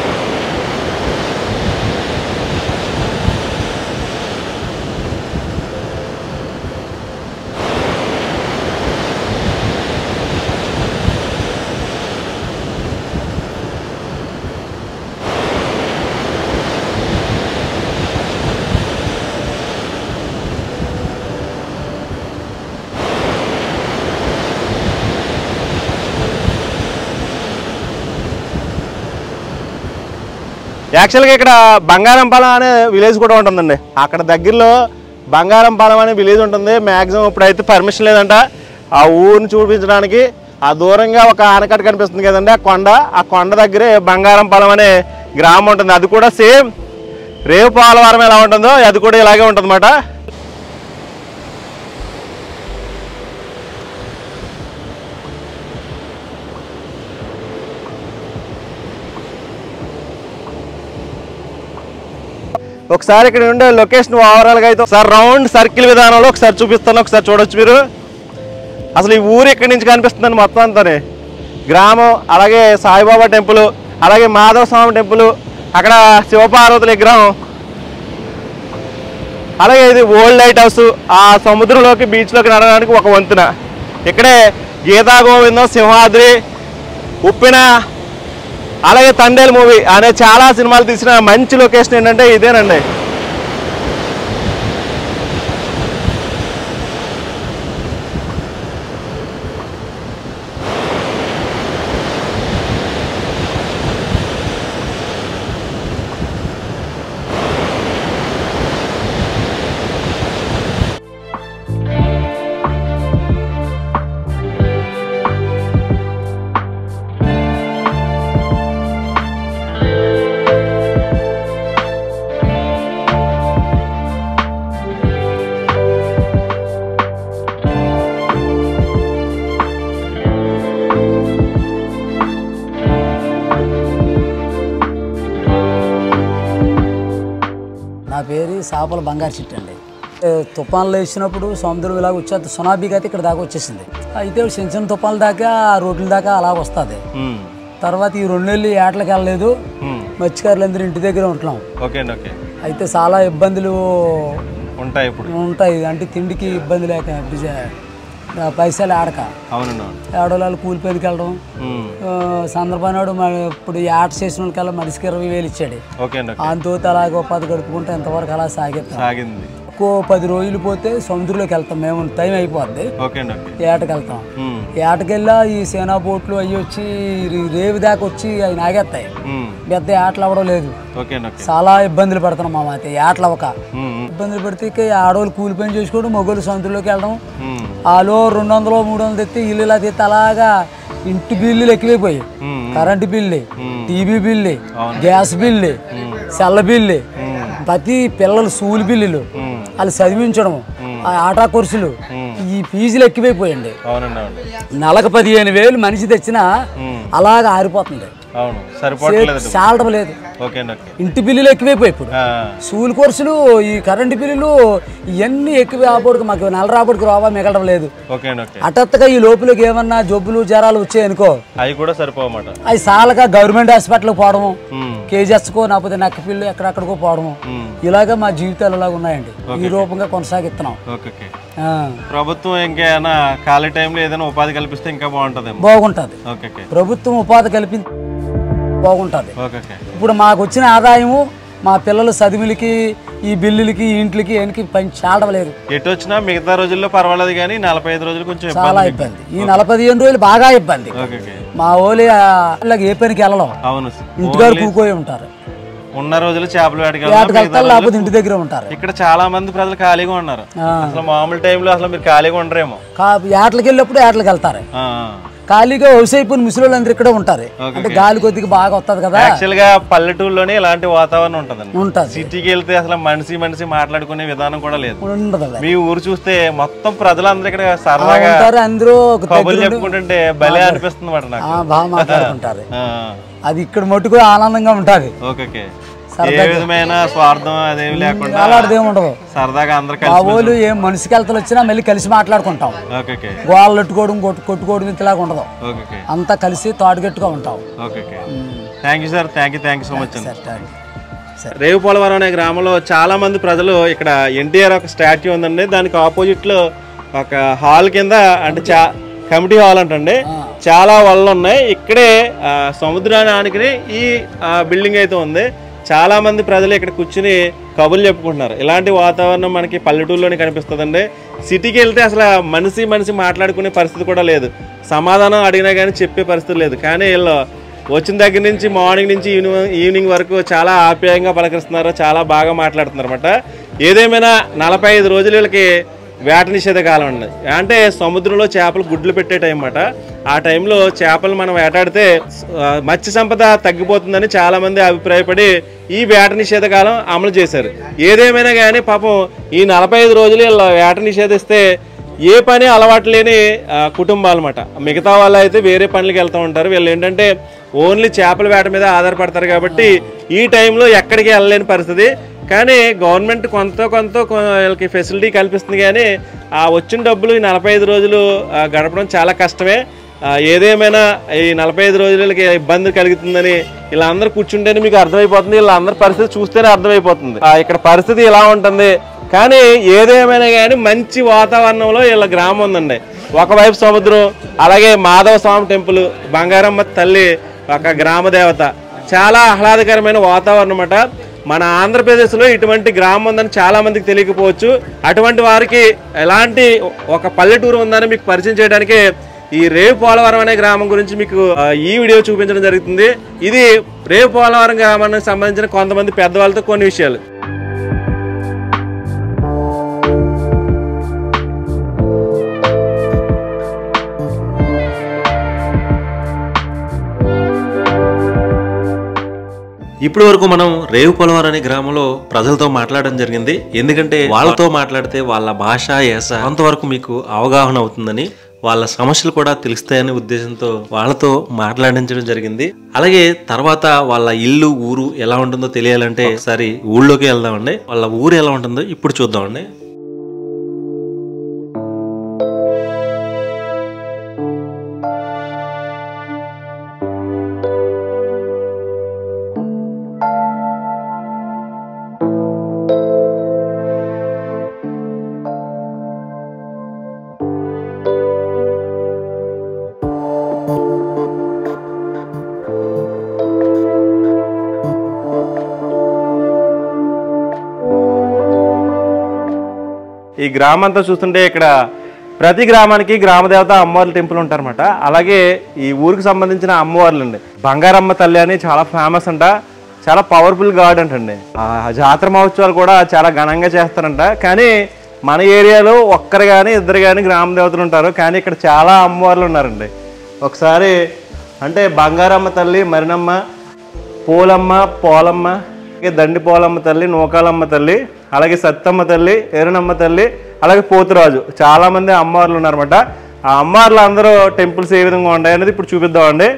S2: యాక్చువల్గా ఇక్కడ బంగారంపాలెం అనే విలేజ్ కూడా ఉంటుందండి. అక్కడ దగ్గరలో బంగారంపాలెం అనే విలేజ్ ఉంటుంది. మ్యాక్సిమం ఇప్పుడైతే పర్మిషన్ లేదంట ఆ ఊరిని చూపించడానికి. ఆ దూరంగా ఒక ఆనకట్ట కనిపిస్తుంది కదండి, ఆ కొండ దగ్గరే బంగారంపాలెం అనే గ్రామం ఉంటుంది. అది కూడా సేమ్ రేవుపాలవరం ఎలా ఉంటుందో అది కూడా ఇలాగే ఉంటుంది అన్నమాట. ఒకసారి ఇక్కడ ఉండే లొకేషన్ ఓవరాల్గా అయితే ఒకసారి రౌండ్ సర్కిల్ విధానంలో ఒకసారి చూపిస్తాను, ఒకసారి చూడొచ్చు మీరు. అసలు ఈ ఊరు ఎక్కడి నుంచి కనిపిస్తుందని మొత్తం అంతానే గ్రామం, అలాగే సాయిబాబా టెంపుల్, అలాగే మాధవ స్వామి టెంపుల్, అక్కడ శివపార్వతుల విగ్రహం, అలాగే ఇది ఓల్డ్ లైట్ హౌస్. ఆ సముద్రంలోకి బీచ్లోకి నడవడానికి ఒక వంతెన. ఇక్కడే గీతా గోవిందం, సింహాద్రి, ఉప్పిన, అలాగే తండేల్ మూవీ అనే చాలా సినిమాలు తీసిన మంచి లొకేషన్ ఏంటంటే ఇదేనండి.
S4: నా పేరు సాపల బంగారు చిట్టు అండి. తుఫాన్లు వేసినప్పుడు సముద్రం ఇలాగ వచ్చేది, సునాబీకి అయితే ఇక్కడ దాకా వచ్చేసింది. అయితే చిన్న చిన్న తుఫాన్ల దాకా రోడ్ల దాకా అలాగ వస్తుంది. తర్వాత ఈ 2 నెలలు ఏటలకు వెళ్ళలేదు, మత్స్యకారులందరూ ఇంటి దగ్గర ఉంటున్నాం. అయితే చాలా ఇబ్బందులు ఉంటాయి. అంటే తిండికి ఇబ్బంది లేక పైసలు ఆడక
S1: అవునండి.
S4: ఆడవాళ్ళు కూలి పనికి వెళ్ళడం సందర్భాన్ని మరి ఇప్పుడు ఆట చేసిన వాళ్ళకల్లా మనిషికి 20,000 ఇచ్చాడు. అంతో అలాగే 10 గడుపుకుంటే ఎంతవరకు అలా సాగింది. 10 రోజులు పోతే సముద్రంలోకి వెళ్తాం మేము. టైం అయిపోద్ది, ఏటకి వెళ్తాం. ఏటకెళ్ళా ఈ సేనా బోట్లు అవి వచ్చి రేవు దాకా వచ్చి అవి నాగేస్తాయి. పెద్ద ఏటలు అవ్వడం లేదు, చాలా ఇబ్బందులు పడుతున్నాం మా అయితే ఏటలు అవ్వక. ఇబ్బందులు పడితే ఆడవాళ్ళు కూలి పని చేసుకోవడం, మగవాళ్ళు సముద్రంలోకి వెళ్ళడం. ఆలో 200 300 తెత్తి ఇల్లు ఇలా తెత్తి అలాగా ఇంటి బిల్లులు ఎక్కువైపోయాయి. Current bill, TV bill, gas bill, సెల్ల బిల్లు, ప్రతి పిల్లలు స్కూల్ బిల్లులు, వాళ్ళు చదివించడం, ఆటా కోర్సులు, ఈ ఫీజులు ఎక్కువైపోయండి. నెలకు 15,000 మనిషి తెచ్చినా అలాగ ఆరిపోతుంది, చాలడం లేదు. ఇంటి బిల్లులు ఎక్కువైపోయి ఇప్పుడు స్కూల్ కోర్సులు, ఈ కరెంటు బిల్లులు ఇవన్నీ ఎక్కువ రాబోడుకు మాకు నెల రాబోడుకు రావా మిగలడం లేదు. అటత్తగా ఈ లోపలికి ఏమన్నా జబ్బులు జ్వరాలు వచ్చాయనుకో
S2: అవి కూడా సరిపోమాట.
S4: అవి చాలగా గవర్నమెంట్ హాస్పిటల్కి పోవడము, కేజెస్కో లేకపోతే నక్క పిల్లు ఎక్కడెక్కడికో పోవడము, ఇలాగా మా జీవితాలు ఇలాగ ఉన్నాయండి. ఈ రూపంగా కొనసాగిస్తున్నాం.
S2: ప్రభుత్వం ఇంకేమైనా ఖాళీ టైంలో ఏదైనా ఉపాధి కల్పిస్తే ఇంకా
S4: బాగుంటది. ప్రభుత్వం ఉపాధి కల్పించి బాగుంటుంది. ఇప్పుడు మాకు వచ్చిన ఆదాయము మా పిల్లల చదువులకి, ఈ బిల్లులకి, ఇంట్లకి ఎనికి చాలడం లేదు.
S2: ఎటు వచ్చినా మిగతా రోజుల్లో పర్వాలేదు కానీ 45 రోజులు కొంచెం
S4: చాలా ఇబ్బంది. ఈ 45 రోజులు బాగా ఇబ్బంది. మా ఓలి ఏ పనికి వెళ్ళడం, ఇంటికారు కూకోయి ఉంటారు.
S2: ఉన్న రోజులు చేపలు
S4: లేకపోతే ఇంటి దగ్గర ఉంటారు.
S2: ఇక్కడ చాలా మంది ప్రజలు ఖాళీగా ఉన్నారు. అసలు మామూలు టైంలో అసలు మీరు ఖాళీగా ఉండరేమో.
S4: ఏటలకి వెళ్ళినప్పుడు ఏటలకి వెళ్తారు. ఖాళీగా వ్యవసాయ పని ముసలి అందరూ ఇక్కడ ఉంటారు. అంటే గాలి కొద్దిగా బాగా వస్తుంది కదా.
S2: యాక్చువల్ గా పల్లెటూరులోనే ఇలాంటి వాతావరణం ఉంటుంది. సిటీకి వెళ్తే అసలు మనిషి మాట్లాడుకునే విధానం కూడా లేదు. మీ ఊరు చూస్తే మొత్తం ప్రజలందరూ ఇక్కడ సరదాగా
S4: అందరూ
S2: కబుర్లు చెప్పుకుంటుంటే భలే అనిపిస్తుంది మాట నాకు.
S4: బాగా మాట్లాడుకుంటారు. అది ఇక్కడ మట్టుకు ఆనందంగా ఉంటుంది.
S2: ఏ విధమైన స్వార్థం అదేమి లేకుండా
S4: ఉండదు.
S2: సరదాగా అందరూ
S4: వాళ్ళు ఏం మనిషికి వెళ్తలు వచ్చినా మళ్ళీ కలిసి మాట్లాడుకుంటాం. గోళ్ళు పెట్టుకోవడం కొట్టుకోవడం ఇంతలాగా ఉండదు. అంతా కలిసి తోటగట్టుగా ఉంటాం.
S2: Thank you sir. Thank you so much. Revupolavaram అనే గ్రామంలో చాలా మంది ప్రజలు, ఇక్కడ ఎన్టీఆర్ ఒక స్టాచ్యూ ఉందండి, దానికి ఆపోజిట్ లో ఒక హాల్ కింద అంటే కమిటీ హాల్ అంటండి, చాలా వలలు ఉన్నాయి. ఇక్కడే సముద్రాన్ని ఆనుకుని ఈ బిల్డింగ్ అయితే ఉంది. చాలా మంది ప్రజలు ఇక్కడ కూర్చుని కబుర్లు చెప్పుకుంటున్నారు. ఇలాంటి వాతావరణం మనకి పల్లెటూరులోనే కనిపిస్తుందండి. సిటీకి వెళ్తే అసలు మనిషి మాట్లాడుకునే పరిస్థితి కూడా లేదు. సమాధానం అడిగినా కానీ చెప్పే పరిస్థితి లేదు. కానీ వీళ్ళు వచ్చిన దగ్గర నుంచి మార్నింగ్ నుంచి ఈవినింగ్ వరకు చాలా ఆప్యాయంగా పలకరిస్తున్నారు, చాలా బాగా మాట్లాడుతున్నారు అన్నమాట. ఏదేమైనా 45 రోజులు వీళ్ళకి వేట నిషేధ కాలం అండి. అంటే సముద్రంలో చేపలు గుడ్లు పెట్టే టైం అన్నమాట. ఆ టైంలో చేపలు మనం వేటాడితే మత్స్య సంపద తగ్గిపోతుందని చాలామంది అభిప్రాయపడి ఈ వేట నిషేధ కాలం అమలు చేశారు. ఏదేమైనా కానీ పాపం ఈ 45 రోజులు వీళ్ళ వేట నిషేధిస్తే ఏ పని అలవాటు లేని కుటుంబాలు అన్నమాట. మిగతా వాళ్ళు అయితే వేరే పనులకి వెళ్తూ ఉంటారు. వీళ్ళు ఏంటంటే ఓన్లీ చేపల వేట మీద ఆధారపడతారు కాబట్టి ఈ టైంలో ఎక్కడికి వెళ్ళలేని పరిస్థితి. కానీ గవర్నమెంట్ కొంత వీళ్ళకి ఫెసిలిటీ కల్పిస్తుంది. కానీ ఆ వచ్చిన డబ్బులు ఈ 45 రోజులు గడపడం చాలా కష్టమే. ఏదేమైనా ఈ 45 రోజులకి ఇబ్బంది కలుగుతుందని ఇలా అందరూ కూర్చుంటేనే మీకు అర్థమైపోతుంది. వీళ్ళ అందరి పరిస్థితి చూస్తేనే అర్థమైపోతుంది ఇక్కడ పరిస్థితి ఇలా ఉంటుంది. కానీ ఏదేమైనా కానీ మంచి వాతావరణంలో వీళ్ళ గ్రామం ఉందండి. ఒకవైపు సముద్రం, అలాగే మాధవ స్వామి టెంపుల్, బంగారమ్మ తల్లి ఒక గ్రామ దేవత, చాలా ఆహ్లాదకరమైన వాతావరణం అన్నమాట. మన ఆంధ్రప్రదేశ్లో ఇటువంటి గ్రామం ఉందని చాలా మందికి తెలియకపోవచ్చు. అటువంటి వారికి ఎలాంటి ఒక పల్లెటూరు ఉందని మీకు పరిచయం చేయడానికి ఈ రేవుపోలవరం అనే గ్రామం గురించి మీకు ఈ వీడియో చూపించడం జరుగుతుంది. ఇది రేవుపోలవరం గ్రామానికి సంబంధించిన కొంతమంది పెద్దవాళ్ళతో కొన్ని విషయాలు.
S1: ఇప్పటి వరకు మనం రేవుపోలవరం అనే గ్రామంలో ప్రజలతో మాట్లాడడం జరిగింది. ఎందుకంటే వాళ్ళతో మాట్లాడితే వాళ్ళ భాష, యాస కొంతవరకు మీకు అవగాహన అవుతుందని, వాళ్ళ సమస్యలు కూడా తెలుస్తాయనే ఉద్దేశంతో వాళ్ళతో మాట్లాడించడం జరిగింది. అలాగే తర్వాత వాళ్ళ ఇల్లు, ఊరు ఎలా ఉంటుందో తెలియాలంటే ఒకసారి ఊళ్ళోకి వెళ్దామండి. వాళ్ళ ఊరు ఎలా ఉంటుందో ఇప్పుడు చూద్దామండి.
S2: ఈ గ్రామం అంతా చూస్తుంటే ఇక్కడ ప్రతి గ్రామానికి గ్రామదేవత అమ్మవార్ల టెంపుల్ ఉంటారన్నమాట. అలాగే ఈ ఊరికి సంబంధించిన అమ్మవార్లు అండి. బంగారమ్మ తల్లి అని చాలా ఫేమస్ అంట, చాలా పవర్ఫుల్ గాడ్ అంటండి. ఆ జాతర మహోత్సవాలు కూడా చాలా ఘనంగా చేస్తారంట. కానీ మన ఏరియాలో ఒక్కరు కానీ ఇద్దరు కానీ గ్రామ దేవతలు ఉంటారు, కానీ ఇక్కడ చాలా అమ్మవార్లు ఉన్నారండి. ఒకసారి అంటే బంగారమ్మ తల్లి, మరినమ్మ, పోలమ్మ, పోలమ్మ, దండి పోలమ్మ తల్లి, నూకాలమ్మ తల్లి, అలాగే సత్తమ్మ తల్లి, ఎరునమ్మ తల్లి, అలాగే పోతురాజు, చాలామంది అమ్మవార్లు ఉన్నారన్నమాట. ఆ అమ్మవార్లు అందరూ టెంపుల్స్ ఏ విధంగా ఉంటాయి అనేది ఇప్పుడు చూపిద్దామండి.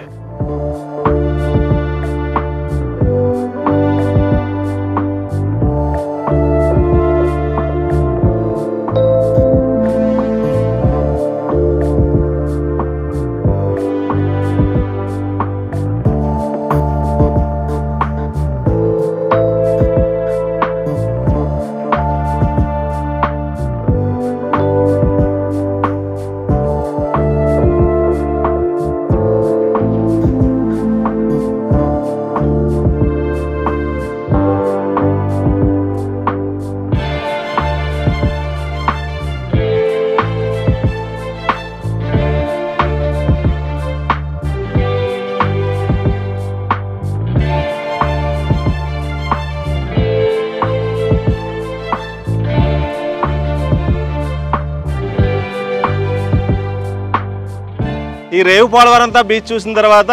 S2: ఈ రేవు పోలవరంతా బీచ్ చూసిన తర్వాత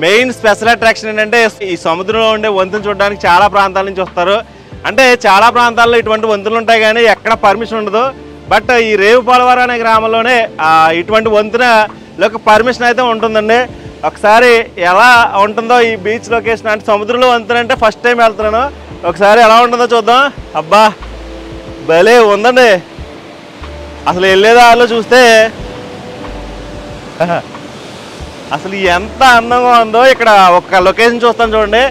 S2: మెయిన్ స్పెషల్ అట్రాక్షన్ ఏంటంటే ఈ సముద్రంలో ఉండే వంతులు చూడడానికి చాలా ప్రాంతాల నుంచి వస్తారు. అంటే చాలా ప్రాంతాల్లో ఇటువంటి వంతులు ఉంటాయి కానీ ఎక్కడ పర్మిషన్ ఉండదు. బట్ ఈ రేవు పోలవరం అనే గ్రామంలోనే ఇటువంటి వంతునలోకి పర్మిషన్ అయితే ఉంటుందండి. ఒకసారి ఎలా ఉంటుందో ఈ బీచ్ లొకేషన్, అంటే సముద్రంలో వంతున అంటే ఫస్ట్ టైం వెళ్తున్నాను. ఒకసారి ఎలా ఉంటుందో చూద్దాం. అబ్బా భలే ఉందండి. అసలు వెళ్ళేదారిలో చూస్తే అసలు ఎంత అందంగా ఉందో. ఇక్కడ ఒక లొకేషన్ చూస్తాను చూడండి.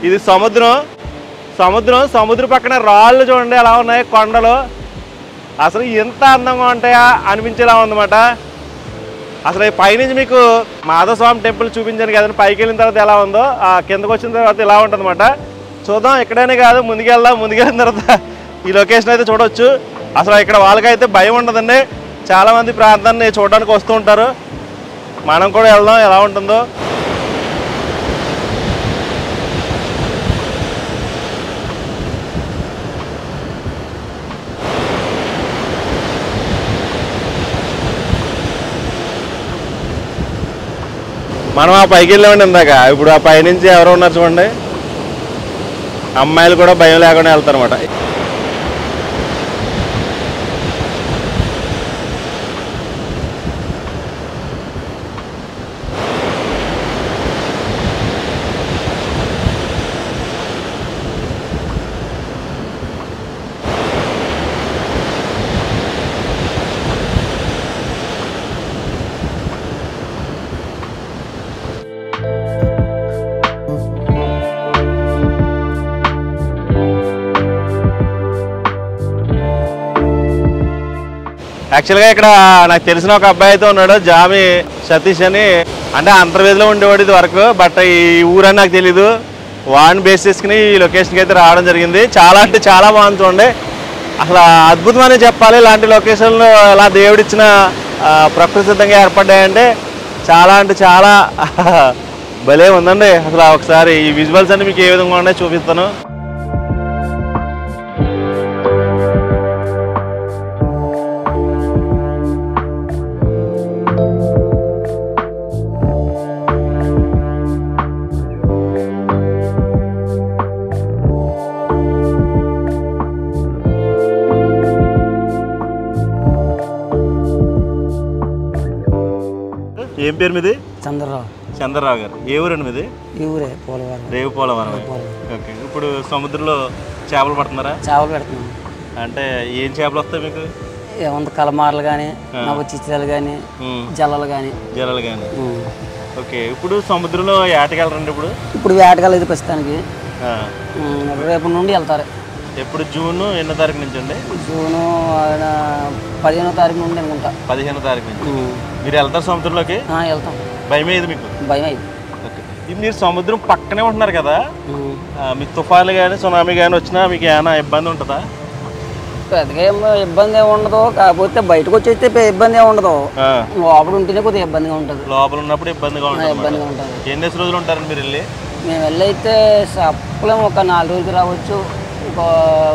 S2: ఇది సముద్రం పక్కన రాళ్ళు చూడండి ఎలా ఉన్నాయి, కొండలు. అసలు ఎంత అందంగా ఉంటాయా అనిపించేలా ఉందన్నమాట. అసలు పైనుంచి మీకు మాధవస్వామి టెంపుల్ చూపించాను కదండి, పైకి వెళ్ళిన తర్వాత ఎలా ఉందో కిందకు వచ్చిన తర్వాత ఇలా ఉంటుందన్నమాట. చూద్దాం. ఇక్కడనే కాదు, ముందుకెళ్ళిన తర్వాత ఈ లొకేషన్ అయితే చూడవచ్చు. అసలు ఇక్కడ వాళ్ళకైతే భయం ఉండదండి. చాలామంది ప్రాంతాన్ని చూడడానికి వస్తూ ఉంటారు. మనం కూడా వెళ్దాం ఎలా ఉంటుందో. మనం ఆ పైకి వెళ్ళామండి ఇందాక. ఇప్పుడు ఆ పైనుంచి ఎవరో ఉన్నారు చూడండి, అమ్మాయిలు కూడా భయం లేకుండా వెళ్తారు అన్నమాట. యాక్చువల్గా ఇక్కడ నాకు తెలిసిన ఒక అబ్బాయి అయితే ఉన్నాడు, జామి సతీష్ అని. అంటే అంతర్వేదిలో ఉండేవాడు ఇది వరకు, బట్ ఈ ఊరని నాకు తెలీదు. వాడిని బేస్ చేసుకుని ఈ లొకేషన్కి అయితే రావడం జరిగింది. చాలా అంటే చాలా బాగుంది చూడండి. అసలు అద్భుతమని చెప్పాలి. ఇలాంటి లొకేషన్లు ఇలా దేవుడిచ్చిన ప్రకృతి సిద్ధంగా ఏర్పడ్డాయంటే చాలా అంటే చాలా భలే ఉందండి. అసలు ఒకసారి ఈ విజువల్స్ అన్ని మీకు ఏ విధంగా ఉన్నాయో చూపిస్తాను. ఏం పేరు మీది? చంద్రరావు గారు. ఏ ఊరండి మీది?
S4: ఈ ఊరే పోలవరం.
S2: రేవు పోలవరం. ఓకే. ఇప్పుడు సముద్రంలో చేపలు పడుతున్నారా?
S4: చేపలు పెడుతున్నాం.
S2: అంటే ఏం చేపలు వస్తాయి మీకు?
S4: ఏముంది, కలమార్లు కానీ, చిత్రాలు కానీ, జల్లలు కానీ.
S2: ఓకే. ఇప్పుడు సముద్రంలో వేటకెళ్ళరండి? ఇప్పుడు
S4: వేటకెళ్ళదు ప్రస్తుతానికి. రేపు నుండి వెళ్తారు.
S2: ఎప్పుడు? జూన్ ఎన్నో తారీఖు నుంచి అండి?
S4: జూను 15వ తారీఖు నుండి అనుకుంటా.
S2: 15వ తారీఖు నుంచి మీరు వెళ్తారు సముద్రంలోకి?
S4: వెళ్తాం.
S2: భయం అయ్యేది మీకు?
S4: భయం అయ్యింది.
S2: ఓకే. మీరు సముద్రం పక్కనే ఉంటున్నారు కదా, మీకు తుఫాన్లు కానీ సునామీ కానీ వచ్చినా మీకు ఏమైనా ఇబ్బంది ఉంటుందా?
S5: పెద్దగా ఏం ఇబ్బంది ఏమి ఉండదు, కాకపోతే బయటకు వచ్చేస్తే ఇబ్బంది ఏమి ఉండదు, లోపల ఉంటేనే కొద్దిగా ఇబ్బందిగా ఉంటుంది.
S2: లోపల ఉన్నప్పుడు ఇబ్బందిగా ఉంటుంది.
S5: ఉంటుంది.
S2: ఎన్ని రోజులు ఉంటారండి మీరు వెళ్ళి?
S5: మేము వెళ్ళైతే చెప్పలేము, ఒక 4 రోజులకి రావచ్చు, ఒక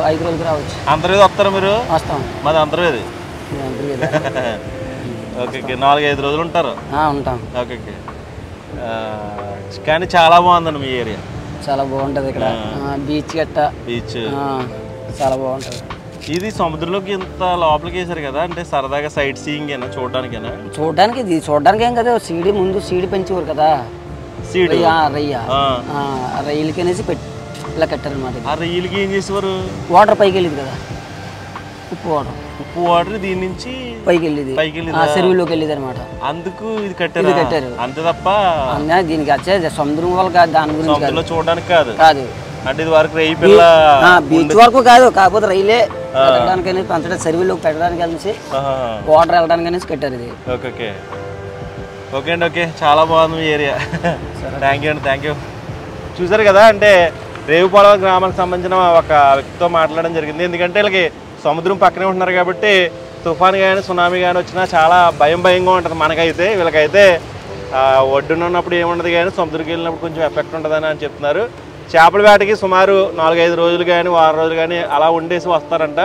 S5: 5 రోజులకి రావచ్చు.
S2: అంతర్వేది వస్తారా మీరు?
S5: వస్తాం.
S2: మాది అంతర్వేది. ఓకే, 4-5 రోజులు ఉంటారు.
S5: ఉంటాం.
S2: ఓకే, కానీ చాలా బాగుందండి మీ ఏరియా.
S5: చాలా బాగుంటుంది ఇక్కడ, బీచ్ గట్ట, బీచ్ చాలా బాగుంటుంది.
S2: ఇది సముద్రంలోకి ఇంత లోపలికి వేసారు కదా, అంటే సరదాగా సైట్ సీయింగ్ అయినా చూడడానికేనా?
S5: చూడడానికి, ఇది చూడడానికి ఏం కదా, ముందు సీడి పెంచేవారు కదా, రైలుకి అనేసి ఇలా కట్టారనమాట.
S2: ఆ రైలుకి ఏం చేసేవారు?
S5: వాటర్ పైకి వెళ్ళేది కదా, ఉప్పు వాటర్
S2: దీని నుంచి
S5: పైకి వెళ్ళేది, చెరువులోకి వెళ్ళేది అనమాట.
S2: అందుకు ఇది కట్టారు అంతే తప్ప
S5: దీనికి వచ్చే సముద్రం వల్ల కాదు, దాని గురించి
S2: చూడడానికి కాదు. అంటే ఇది వరకు
S5: బీచ్ వరకు కాదు, కాకపోతే రైలే పెట్టడానికి పంచడం, చెరువులోకి పెట్టడానికి అనేసి, వాటర్ వెళ్ళడానికి అనేసి కట్టారు ఇది.
S2: ఓకే ఓకే అండి. ఓకే, చాలా బాగుంది మీ ఏరియా. థ్యాంక్ యూ అండి, థ్యాంక్ యూ. చూసారు కదా, అంటే రేవుపాలెం గ్రామానికి సంబంధించిన ఒక వ్యక్తితో మాట్లాడడం జరిగింది. ఎందుకంటే వీళ్ళకి సముద్రం పక్కనే ఉంటున్నారు కాబట్టి తుఫాన్ కానీ సునామీ కానీ వచ్చినా చాలా భయంగా ఉంటుంది. మనకైతే వీళ్ళకైతే ఒడ్డున ఉన్నప్పుడు ఏముండదు, కానీ సముద్రంకి వెళ్ళినప్పుడు కొంచెం ఎఫెక్ట్ ఉంటుందని అని చెప్తున్నారు. చేపల వేటకి సుమారు 4-5 రోజులు కానీ 6 రోజులు కానీ అలా ఉండేసి వస్తారంట.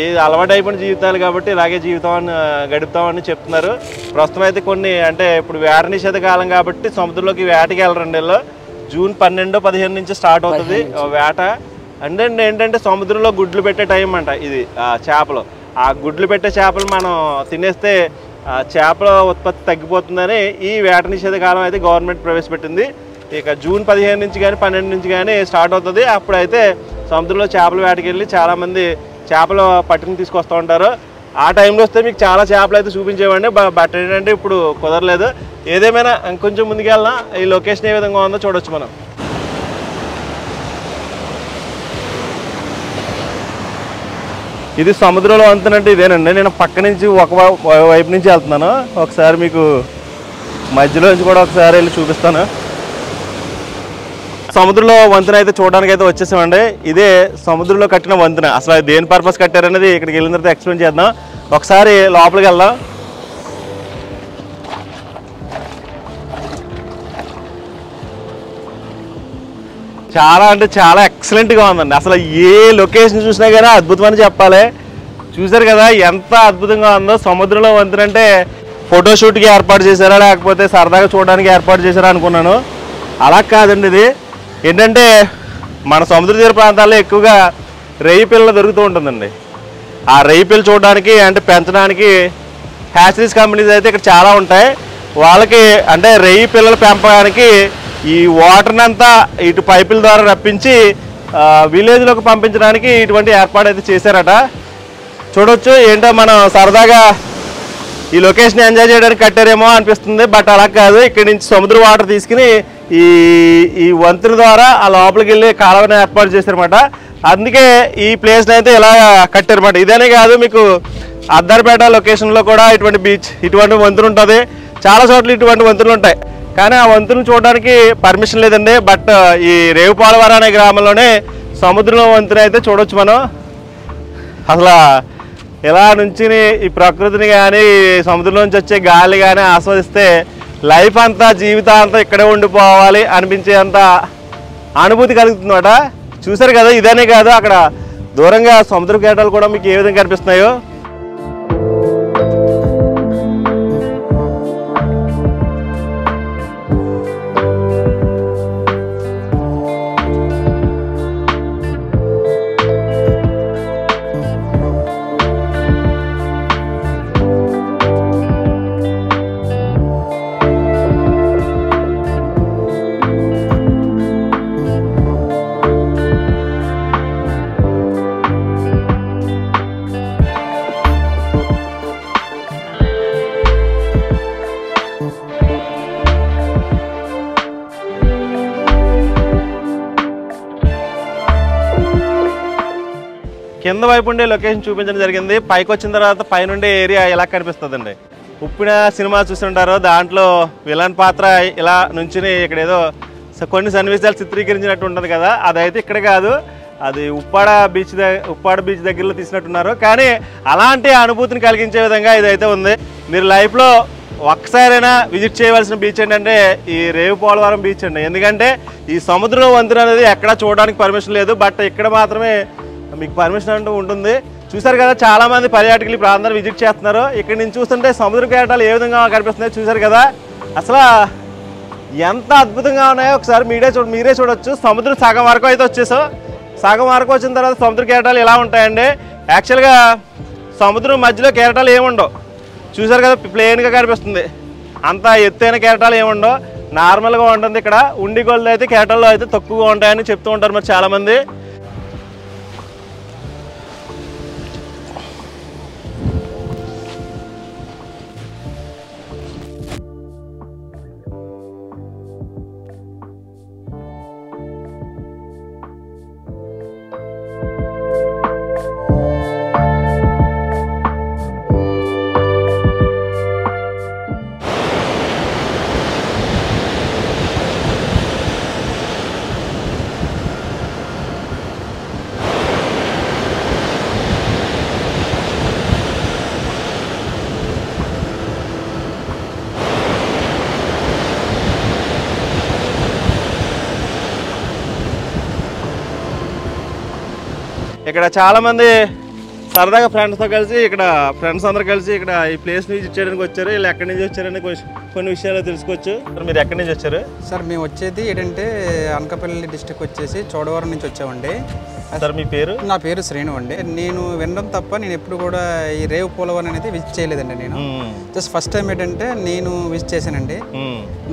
S2: ఏది అలవాటు అయిపోయిన జీవితాలు కాబట్టి ఇలాగే జీవితాన్ని గడుపుతామని చెప్తున్నారు. ప్రస్తుతం అయితే కొన్ని, అంటే ఇప్పుడు వేట నిషేధ కాలం కాబట్టి సముద్రంలోకి వేటకి వెళ్ళరండి వీళ్ళు. జూన్ 12-15 నుంచి స్టార్ట్ అవుతుంది వేట. అంటే ఏంటంటే సముద్రంలో గుడ్లు పెట్టే టైం అంట ఇది. చేపలు, ఆ గుడ్లు పెట్టే చేపలు మనం తినేస్తే చేపల ఉత్పత్తి తగ్గిపోతుందని ఈ వేట నిషేధ కాలం అయితే గవర్నమెంట్ ప్రవేశపెట్టింది. ఇక జూన్ 15 నుంచి కానీ 12 నుంచి కానీ స్టార్ట్ అవుతుంది. అప్పుడైతే సముద్రంలో చేపల వేటకి వెళ్ళి చాలామంది చేపలు పట్టుకుని తీసుకొస్తూ ఉంటారు. ఆ టైంలో వస్తే మీకు చాలా చేపలు అయితే చూపించేవాడిని, బట్ ఏంటంటే ఇప్పుడు కుదరలేదు. ఏదేమైనా ఇంకొంచెం ముందుకెళ్ళినా ఈ లొకేషన్ ఏ విధంగా ఉందో చూడొచ్చు మనం. ఇది సముద్రంలో వంతెనంటే ఇదేనండి. నేను పక్క నుంచి ఒక వైపు నుంచి వెళ్తున్నాను. ఒకసారి మీకు మధ్యలో నుంచి కూడా ఒకసారి వెళ్ళి చూపిస్తాను. సముద్రంలో వంతెన అయితే చూడడానికి అయితే వచ్చేసామండి. ఇదే సముద్రంలో కట్టిన వంతెన. అసలు దేని పర్పస్ కట్టారనేది ఇక్కడికి వెళ్ళిన తర్వాత ఎక్స్ప్లెయిన్ చేద్దాం. ఒకసారి లోపలికి వెళ్దాం. చాలా అంటే చాలా ఎక్సలెంట్గా ఉందండి. అసలు ఏ లొకేషన్ చూసినా కానీ అద్భుతమని చెప్పాలి. చూసారు కదా ఎంత అద్భుతంగా ఉందో. సముద్రంలో వంతెన అంటే ఫోటోషూట్కి ఏర్పాటు చేశారా లేకపోతే సరదాగా చూడడానికి ఏర్పాటు చేశారా అనుకున్నాను. అలా కాదండి. ఇది ఏంటంటే మన సముద్ర తీర ప్రాంతాల్లో ఎక్కువగా రొయ్య పిల్లలు దొరుకుతూ ఉంటుందండి. ఆ రొయ్య పిల్లలు చూడడానికి అంటే పెంచడానికి హ్యాచరీస్ కంపెనీస్ అయితే ఇక్కడ చాలా ఉంటాయి. వాళ్ళకి అంటే రొయ్య పిల్లల పెంపడానికి ఈ వాటర్ని అంతా ఇటు పైపుల ద్వారా రప్పించి విలేజ్లోకి పంపించడానికి ఇటువంటి ఏర్పాటు అయితే చేశారట. చూడొచ్చు. ఏంటో మనం సరదాగా ఈ లొకేషన్ ఎంజాయ్ చేయడానికి కట్టారేమో అనిపిస్తుంది, బట్ అలా కాదు. ఇక్కడి నుంచి సముద్ర వాటర్ తీసుకుని ఈ వంతెన ద్వారా ఆ లోపలికి వెళ్ళి కాలువని ఏర్పాటు చేశారన్నమాట. అందుకే ఈ ప్లేస్ని అయితే ఇలా కట్టారన్నమాట. ఇదనే కాదు, మీకు అద్దారపేట లొకేషన్లో కూడా ఇటువంటి బీచ్, ఇటువంటి వంతెన ఉంటుంది. చాలా చోట్ల ఇటువంటి వంతెనలు ఉంటాయి, కానీ ఆ వంతెన చూడడానికి పర్మిషన్ లేదండి. బట్ ఈ రేవుపాలవరం అనే గ్రామంలోనే సముద్రంలో వంతెన అయితే చూడవచ్చు మనం. అసలు ఇలా నుంచి ఈ ప్రకృతిని కానీ సముద్రం నుంచి వచ్చే గాలి కానీ ఆస్వాదిస్తే లైఫ్ అంతా జీవితాంతం ఇక్కడే ఉండిపోవాలి అనిపించేంత అనుభూతి కలుగుతుందన్నమాట. చూసారు కదా. ఇదనే కాదు, అక్కడ దూరంగా సముద్ర కేటాలు కూడా మీకు ఏ విధంగా కనిపిస్తున్నాయో. కింద వైపు ఉండే లొకేషన్ చూపించడం జరిగింది. పైకి వచ్చిన తర్వాత పైనుండే ఏరియా ఇలా కనిపిస్తుందండి. ఉప్పిన సినిమా చూస్తుంటారు, దాంట్లో విలన్ పాత్ర ఇలా నుంచి ఇక్కడ ఏదో కొన్ని సన్నివేశాలు చిత్రీకరించినట్టు ఉంటుంది కదా, అదైతే ఇక్కడ కాదు. అది ఉప్పాడ బీచ్ దగ్గరలో తీసినట్టున్నారు. కానీ అలాంటి అనుభూతిని కలిగించే విధంగా ఇదైతే ఉంది. మీరు లైఫ్లో ఒక్కసారైనా విజిట్ చేయవలసిన బీచ్ ఏంటంటే ఈ రేవు పోలవరం బీచ్ అండి. ఎందుకంటే ఈ సముద్రం వంతెన అనేది ఎక్కడా చూడడానికి పర్మిషన్ లేదు, బట్ ఇక్కడ మాత్రమే మీకు పర్మిషన్ అంటూ ఉంటుంది. చూసారు కదా, చాలామంది పర్యాటకులు ఈ ప్రాంతాన్ని విజిట్ చేస్తున్నారు. ఇక్కడ నుంచి చూస్తుంటే సముద్ర కెరటాలు ఏ విధంగా కనిపిస్తున్నాయో చూసారు కదా, అసలు ఎంత అద్భుతంగా ఉన్నాయో ఒకసారి మీరే చూడొచ్చు. సముద్రం సగం వరకు అయితే వచ్చేసాం. సగం వరకు వచ్చిన తర్వాత సముద్ర కెరటాలు ఎలా ఉంటాయండి, యాక్చువల్గా సముద్రం మధ్యలో కెరటాలు ఏముండవు. చూసారు కదా, ప్లెయిన్గా కనిపిస్తుంది. అంత ఎత్తైన కెరటాలు ఏముండవు, నార్మల్గా ఉంటుంది. ఇక్కడ ఉండిగోళ్ళు అయితే కెరటాల్లో అయితే తక్కువగా ఉంటాయని చెప్తూ ఉంటారు మరి చాలామంది. ఇక్కడ చాలామంది సరదాగా ఫ్రెండ్స్తో కలిసి ఫ్రెండ్స్ అందరూ కలిసి ఇక్కడ ఈ ప్లేస్ని విజిట్ చేయడానికి వచ్చారు. వీళ్ళు ఎక్కడి నుంచి వచ్చారని కొన్ని విషయాలు తెలుసుకోవచ్చు. మీరు ఎక్కడి నుంచి వచ్చారు?
S6: సార్ మేము వచ్చేది ఏంటంటే అనకాపల్లి డిస్ట్రిక్ట్ వచ్చేసి చోడవరం నుంచి వచ్చామండి.
S2: సార్ మీ పేరు?
S6: నా పేరు శ్రీను అండి. నేను వినడం తప్ప నేను ఎప్పుడు కూడా ఈ రేవు పోలవరం అనేది విజిట్ చేయలేదండి. నేను జస్ట్ ఫస్ట్ టైం ఏంటంటే నేను విజిట్ చేశానండి.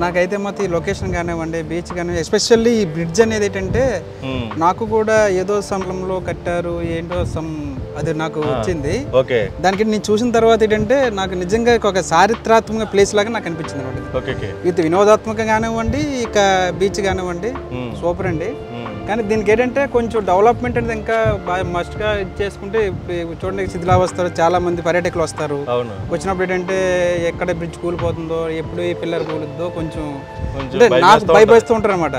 S6: నాకైతే మొత్తం ఈ లొకేషన్ కానివ్వండి, బీచ్ కానివ్వండి, ఎస్పెషల్లీ ఈ బ్రిడ్జ్ అనేది ఏంటంటే నాకు కూడా ఏదో సమయంలో కట్టారు ఏంటో అది నాకు వచ్చింది. దానికి నేను చూసిన తర్వాత ఏంటంటే నాకు నిజంగా ఒక చారిత్రాత్మక ప్లేస్ లాగా నాకు అనిపించింది అనమాట. ఇది వినోదాత్మకంగా కానివ్వండి, ఇక బీచ్ కానివ్వండి, సూపర్ అండి. కానీ దీనికి ఏంటంటే కొంచెం డెవలప్మెంట్ అనేది ఇంకా బాగా మస్ట్గా చేసుకుంటే చూడండి, శిథిలావస్థలు చాలా మంది పర్యాటకులు వస్తారు. వచ్చినప్పుడు ఏంటంటే ఎక్కడ బ్రిడ్జ్ కూలిపోతుందో, ఎప్పుడు ఈ పిల్లర్ కూలుద్దో కొంచెం నాకు భయపడుతూ ఉంటారు అనమాట.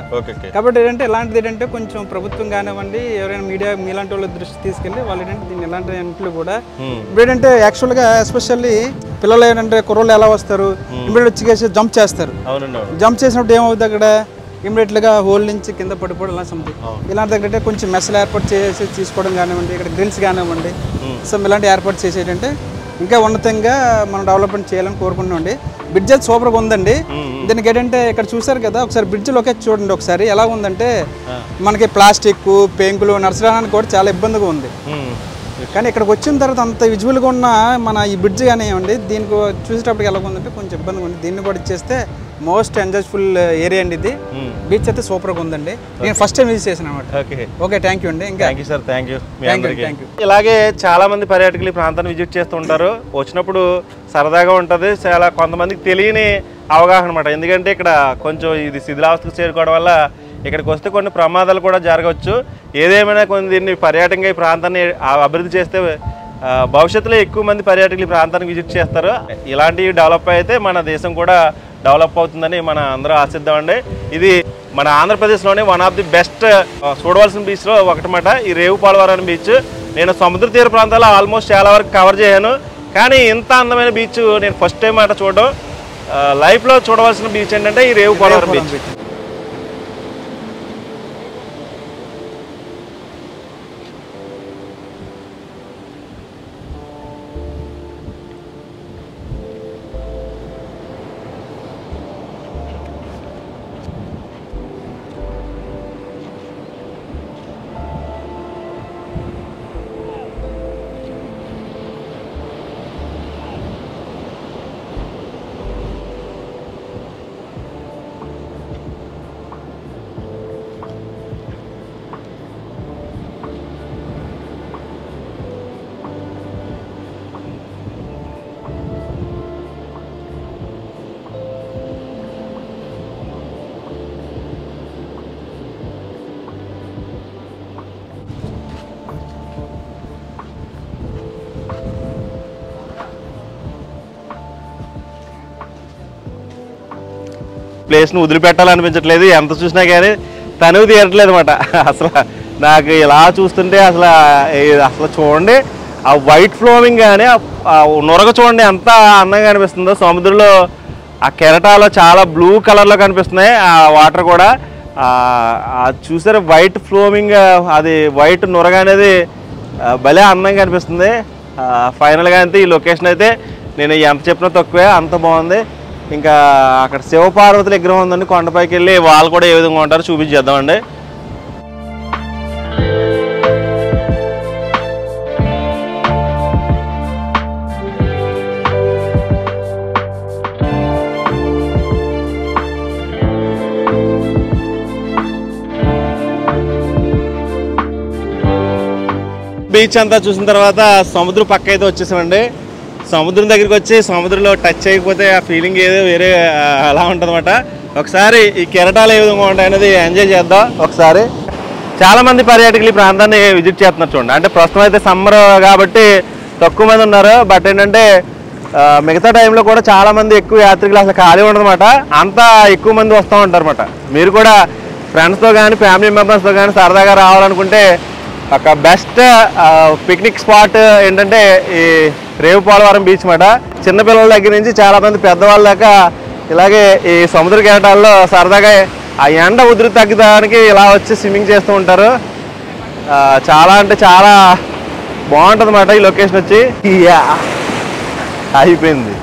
S6: కాబట్టి ఏంటంటే ఇలాంటిది ఏంటంటే కొంచెం ప్రభుత్వం కానివ్వండి, ఎవరైనా మీడియా మీలాంటి వాళ్ళ దృష్టి తీసుకెళ్ళి వాళ్ళు ఏంటంటే దీన్ని ఇలాంటి ఇంట్లో కూడా ఇప్పుడు ఏంటంటే యాక్చువల్గా ఎస్పెషల్లీ పిల్లలు ఏంటంటే కుర్రోళ్ళు ఎలా వస్తారు, ఇమ్మీడియట్ వచ్చి జంప్ చేస్తారు. జంప్ చేసినప్పుడు ఏమవుతుంది, అక్కడ ఇమ్మీడియట్గా హోల్ నుంచి కింద పడిపోవడం ఇలా సంథింగ్ ఇలాంటి దగ్గర కొంచెం మెస్లు ఏర్పాటు చేసి తీసుకోవడం కానివ్వండి, ఇక్కడ గ్రిల్స్ కానివ్వండి, సో ఇలాంటి ఏర్పాటు చేసి ఏంటంటే ఇంకా ఉన్నతంగా మనం డెవలప్మెంట్ చేయాలని కోరుకుంటున్నామండి. బ్రిడ్జ్ అయితే సూపర్గా ఉందండి. దీనికి ఏంటంటే ఇక్కడ చూసారు కదా, ఒకసారి బ్రిడ్జ్ లొకేట్ చూడండి ఒకసారి ఎలా ఉందంటే మనకి ప్లాస్టిక్ పెంకులు నడచడానికి కూడా చాలా ఇబ్బందిగా ఉంది. కానీ ఇక్కడికి వచ్చిన తర్వాత అంత విజువల్గా ఉన్న మన ఈ బ్రిడ్జ్ కానివ్వండి, దీనికి చూసేటప్పటికి ఎలా ఉందంటే కొంచెం ఇబ్బందిగా ఉంది. దీన్ని కూడా ఇచ్చేస్తే మోస్ట్ ఎంజాయ్ఫుల్ ఏరియా అండి ఇది. బీచ్ అయితే సూపర్గా ఉందండి. నేను ఫస్ట్ టైం విజిట్ చేశాను అనమాట. ఓకే, థ్యాంక్ యూ అండి. ఇంకా
S2: థ్యాంక్ యూ. ఇలాగే చాలా మంది పర్యాటకులు ఈ ప్రాంతాన్ని విజిట్ చేస్తూ ఉంటారు. వచ్చినప్పుడు సరదాగా ఉంటుంది, చాలా కొంతమందికి తెలియని అవగాహన అనమాట. ఎందుకంటే ఇక్కడ కొంచెం ఇది శిథిలావస్థకు చేరుకోవడం వల్ల ఇక్కడికి వస్తే కొన్ని ప్రమాదాలు కూడా జరగవచ్చు. ఏదేమైనా దీన్ని పర్యాటకంగా ఈ ప్రాంతాన్ని అభివృద్ధి చేస్తే భవిష్యత్తులో ఎక్కువ మంది పర్యాటకులు ఈ ప్రాంతానికి విజిట్ చేస్తారు. ఇలాంటివి డెవలప్ అయితే మన దేశం కూడా డెవలప్ అవుతుందని మన అందరూ ఆశిద్దామండి. ఇది మన ఆంధ్రప్రదేశ్లోనే వన్ ఆఫ్ ది బెస్ట్ చూడవలసిన బీచ్లో ఒకటమాట ఈ రేవు పోలవరం బీచ్. నేను సముద్ర తీర ప్రాంతాల్లో ఆల్మోస్ట్ చాలా వరకు కవర్ చేశాను, కానీ ఇంత అందమైన బీచ్ నేను ఫస్ట్ టైం అట చూడడం. లైఫ్లో చూడవలసిన బీచ్ ఏంటంటే ఈ రేవు పోలవరం బీచ్. ప్లేస్ను వదిలిపెట్టాలనిపించట్లేదు. ఎంత చూసినా కానీ తనువు తీరట్లేదు అనమాట. అసలు నాకు ఇలా చూస్తుంటే అసలు చూడండి ఆ వైట్ ఫ్లోవింగ్ కానీ ఆ నొరగ చూడండి ఎంత అందంగా అనిపిస్తుందో. సముద్రంలో ఆ కెరటాలు చాలా బ్లూ కలర్లో కనిపిస్తున్నాయి. ఆ వాటర్ కూడా చూసారు వైట్ ఫ్లోవింగ్, అది వైట్ నొరగ అనేది భలే అందంగా అనిపిస్తుంది. ఫైనల్గా అయితే ఈ లొకేషన్ అయితే నేను ఎంత చెప్పినా తక్కువే, అంత బాగుంది. ఇంకా అక్కడ శివపార్వతుల విగ్రహం ఉందండి, కొండపైకి వెళ్ళి వాళ్ళు కూడా ఏ విధంగా ఉంటారో చూపించేద్దామండి. బీచ్ అంతా చూసిన తర్వాత సముద్రం పక్క అయితే వచ్చేసామండి. సముద్రం దగ్గరికి వచ్చి సముద్రంలో టచ్ అయిపోతే ఆ ఫీలింగ్ ఏదో వేరే అలా ఉంటుందన్నమాట. ఒకసారి ఈ కెరటాలు ఏ విధంగా ఉంటాయి అనేది ఎంజాయ్ చేద్దాం. ఒకసారి చాలామంది పర్యాటకులు ఈ ప్రాంతాన్ని విజిట్ చేస్తున్నారు చూడండి. అంటే ప్రస్తుతం అయితే సమ్మర్ కాబట్టి తక్కువ మంది ఉన్నారు. బట్ ఏంటంటే మిగతా టైంలో కూడా చాలామంది ఎక్కువ యాత్రికులు అసలు ఖాళీ ఉండదన్నమాట. అంతా ఎక్కువ మంది వస్తూ ఉంటారు అన్నమాట. మీరు కూడా ఫ్రెండ్స్తో కానీ ఫ్యామిలీ మెంబర్స్తో కానీ సరదాగా రావాలనుకుంటే ఒక బెస్ట్ పిక్నిక్ స్పాట్ ఏంటంటే ఈ రేవుపాలవరం బీచ్ మాట. చిన్నపిల్లల దగ్గర నుంచి చాలామంది పెద్దవాళ్ళ దాకా ఇలాగే ఈ సముద్ర కెరటాల్లో సరదాగా ఆ ఎండ ఉధృతి తగ్గడానికి ఇలా వచ్చి స్విమ్మింగ్ చేస్తూ ఉంటారు. చాలా అంటే చాలా బాగుంటుంది అన్నమాట ఈ లొకేషన్ వచ్చి. అయిపోయింది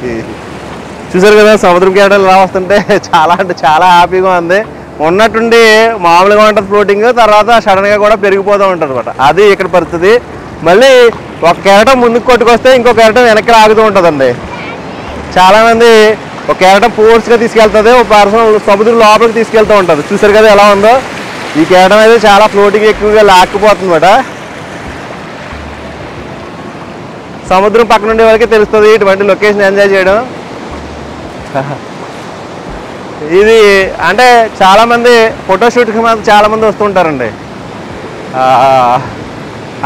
S2: చూసారు కదా సముద్రం కెరటాలు ఇలా వస్తుంటే చాలా అంటే చాలా హ్యాపీగా ఉంది. ఉన్నట్టుండి మామూలుగా ఉంటుంది ఫ్లోటింగ్, తర్వాత సడన్గా కూడా పెరిగిపోతూ ఉంటుంది అనమాట. అది ఇక్కడ పరిస్థితి. మళ్ళీ ఒక కెరటం ముందుకు కొట్టుకొస్తే ఇంకో కెరటం వెనక్కి ఆగుతూ ఉంటుందండి. చాలామంది ఒక కెరటం ఫోర్స్గా తీసుకెళ్తుంది, ఒక పర్సన్ సముద్రం లోపలికి తీసుకెళ్తూ ఉంటుంది. చూసారు కదా ఎలా ఉందో. ఈ కెరటం అయితే చాలా ఫ్లోటింగ్ ఎక్కువగా లాక్కుపోతుంది అనమాట. సముద్రం పక్కన ఉండే వాళ్ళకి తెలుస్తుంది ఇటువంటి లొకేషన్ ఎంజాయ్ చేయడం. ఇది అంటే చాలామంది ఫోటోషూట్కి మాత్రం చాలామంది వస్తుంటారండి.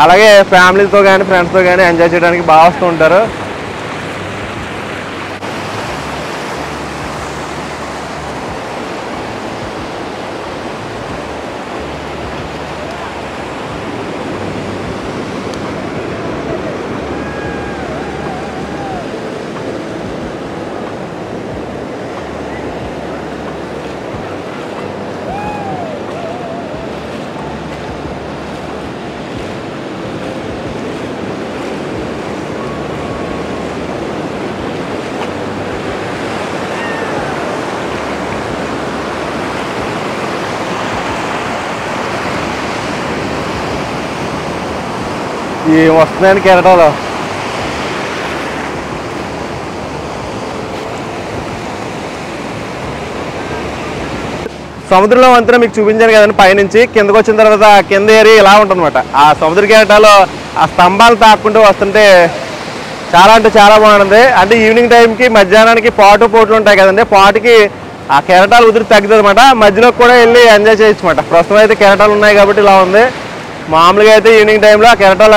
S2: అలాగే ఫ్యామిలీతో కానీ ఫ్రెండ్స్తో కానీ ఎంజాయ్ చేయడానికి బాగా వస్తూ ఉంటారు. ఏం వస్తున్నాయని కెరటాలు. సముద్రంలో వంతెన మీకు చూపించాను కదండి పైనుంచి. కిందకు వచ్చిన తర్వాత కింద ఏరియా ఇలా ఉంటుందన్నమాట. ఆ సముద్ర కెరటాలు ఆ స్తంభాలు తాక్కుంటూ వస్తుంటే చాలా అంటే చాలా బాగుంటుంది. అంటే ఈవినింగ్ టైంకి మధ్యాహ్నానికి పోట్లు ఉంటాయి కదండి, పాటుకి ఆ కెరటాలు ఉదిరి తగ్గుతుంది అనమాట. మధ్యలో కూడా వెళ్ళి ఎంజాయ్ చేయొచ్చు అనమాట. ప్రస్తుతం అయితే కెరటాలు ఉన్నాయి కాబట్టి ఇలా ఉంది. మామూలుగా అయితే ఈవినింగ్ టైంలో ఆ కెరటాల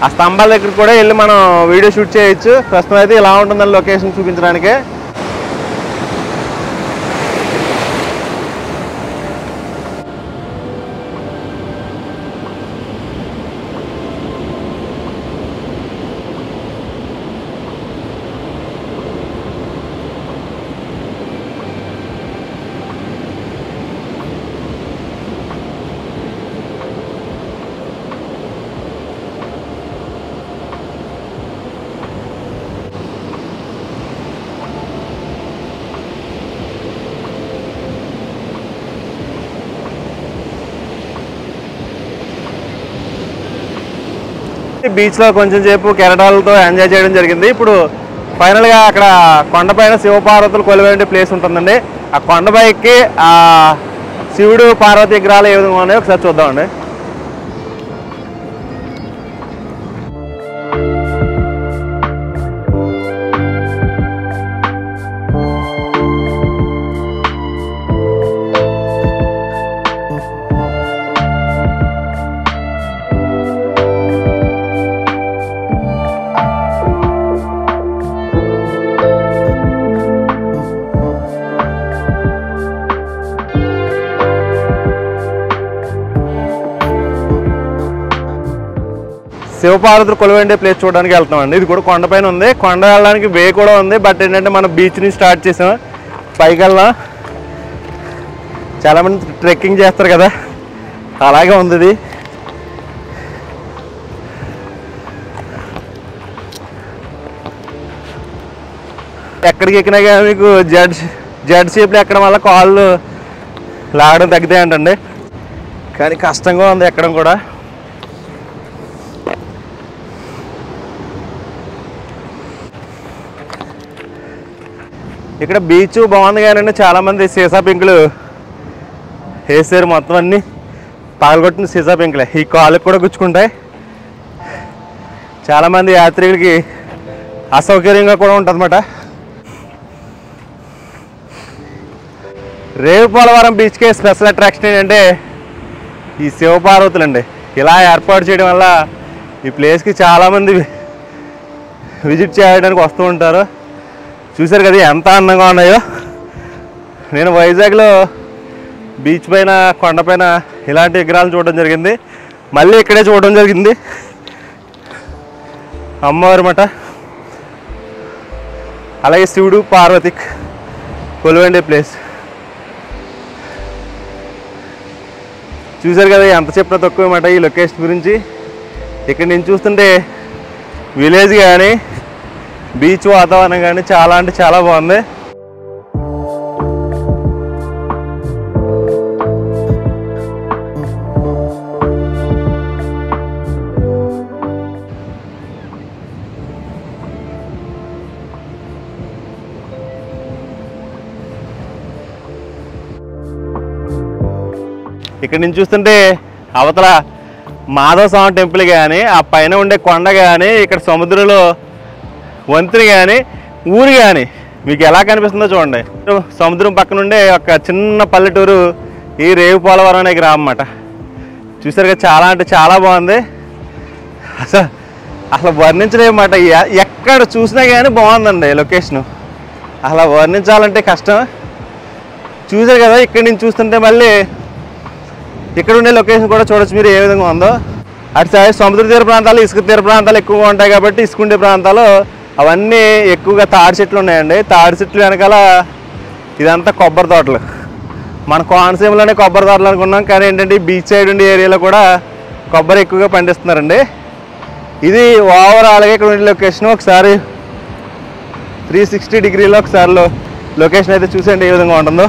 S2: ఆ స్తంభాల దగ్గర కూడా వెళ్ళి మనం వీడియో షూట్ చేయొచ్చు. ప్రస్తుతం అయితే ఇలా ఉంటుందని లొకేషన్ చూపించడానికి. బీచ్లో కొంచెం సేపు కెరటాలతో ఎంజాయ్ చేయడం జరిగింది. ఇప్పుడు ఫైనల్గా అక్కడ కొండపైన శివపార్వతులు కొలువైన ప్లేస్ ఉంటుందండి. ఆ కొండపైకి ఆ శివుడు పార్వతి విగ్రహాలు ఏ విధంగా ఉన్నాయో ఒకసారి చూద్దామండి. శివపార్వతులు కొలువైండే ప్లేస్ చూడడానికి వెళ్తామండి. ఇది కూడా కొండపైన ఉంది. కొండ వెళ్ళడానికి వే కూడా ఉంది. బట్ ఏంటంటే మనం బీచ్ నుంచి స్టార్ట్ చేసాం. పైకి వెళ్దాం. చాలామంది ట్రెక్కింగ్ చేస్తారు కదా, అలాగే ఉంది ఇది. ఎక్కడికి ఎక్కినా కానీ మీకు జెడ్ షేప్లో ఎక్కడం వల్ల కాళ్ళు లాగడం తగ్గుతాయంటండి. కానీ కష్టంగా ఉంది ఎక్కడం కూడా. ఇక్కడ బీచ్ బాగుంది కానీ చాలామంది సీసా పెంకులు వేసారు. మొత్తం అన్నీ పగలగొట్టిన సీసా పెంకులే. ఈ కాళ్ళకి కూడా గుచ్చుకుంటాయి. చాలామంది యాత్రికులకి అసౌకర్యంగా కూడా ఉంటుందన్నమాట. రేవుపోలవరం బీచ్కే స్పెషల్ అట్రాక్షన్ ఏంటంటే ఈ శివపార్వతులు అండి. ఇలా ఏర్పాటు చేయడం వల్ల ఈ ప్లేస్కి చాలామంది విజిట్ చేయడానికి వస్తూ ఉంటారు. చూశారు కదా ఎంత అందంగా ఉన్నాయో. నేను వైజాగ్లో బీచ్ పైన కొండపైన ఇలాంటి విగ్రహాలు చూడడం జరిగింది. మళ్ళీ ఇక్కడే చూడడం జరిగింది. అమ్మవారి మాట, అలాగే శివుడు పార్వతి కొలువైండే ప్లేస్. చూశారు కదా ఎంత చెప్పినా తక్కువ మాట ఈ లొకేషన్ గురించి. ఇక్కడ నేను చూస్తుంటే విలేజ్ కానీ బీచ్ వాతావరణం కానీ చాలా అంటే చాలా బాగుంది. ఇక్కడ నుంచి చూస్తుంటే అవతల మాధవ స్వామి టెంపుల్ కానీ, ఆ పైన ఉండే కొండ కానీ, ఇక్కడ సముద్రంలో వంతెన కానీ, ఊరు కానీ మీకు ఎలా కనిపిస్తుందో చూడండి. సముద్రం పక్కన ఉండే ఒక చిన్న పల్లెటూరు ఈ రేవుపోలవరం అనే గ్రామం అన్నమాట. చూసారు కదా చాలా అంటే చాలా బాగుంది. అసలు వర్ణించలేమన్నమాట. ఎక్కడ చూసినా కానీ బాగుందండి లొకేషను. అసలు వర్ణించాలంటే కష్టం. చూసారు కదా ఇక్కడ నుంచి చూస్తుంటే మళ్ళీ ఇక్కడ ఉండే లొకేషన్ కూడా చూడొచ్చు మీరు ఏ విధంగా ఉందో. అటు సైడ్ సముద్ర తీర ప్రాంతాలు, ఇసుక తీర ప్రాంతాలు ఎక్కువగా ఉంటాయి కాబట్టి ఇసుక ఉండే ప్రాంతాలు అవన్నీ ఎక్కువగా తాడి చెట్లు ఉన్నాయండి. తాడి చెట్లు వెనకాల ఇదంతా కొబ్బరి తోటలు. మన కోనసీమలోనే కొబ్బరి తోటలు అనుకున్నాం, కానీ ఏంటంటే బీచ్ సైడ్ ఉండే ఏరియాలో కూడా కొబ్బరి ఎక్కువగా పండిస్తున్నారండి. ఇది ఓవరాల్గా ఇక్కడ ఉండే లొకేషన్. ఒకసారి 360 డిగ్రీలో ఒకసారి లొకేషన్ అయితే చూసేయండి ఏ విధంగా ఉంటుందో.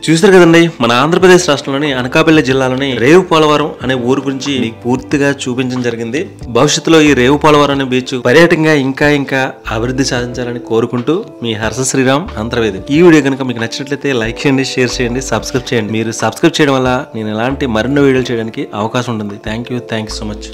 S1: చూసారు కదండి, మన ఆంధ్రప్రదేశ్ రాష్ట్రంలోని అనకాపల్లి జిల్లాలోని రేవుపోలవరం అనే ఊరు గురించి మీకు పూర్తిగా చూపించడం జరిగింది. భవిష్యత్తులో ఈ రేవుపోలవరం అనే బీచ్ పర్యాటకంగా ఇంకా అభివృద్ధి సాధించాలని కోరుకుంటూ మీ హర్ష శ్రీరామ్ అంతర్వేది. ఈ వీడియో కనుక మీకు నచ్చినట్లయితే లైక్ చేయండి, షేర్ చేయండి, సబ్స్క్రైబ్ చేయండి. మీరు సబ్స్క్రైబ్ చేయడం వల్ల నేను ఎలాంటి మరిన్నో వీడియోలు చేయడానికి అవకాశం ఉంటుంది. Thank you so much.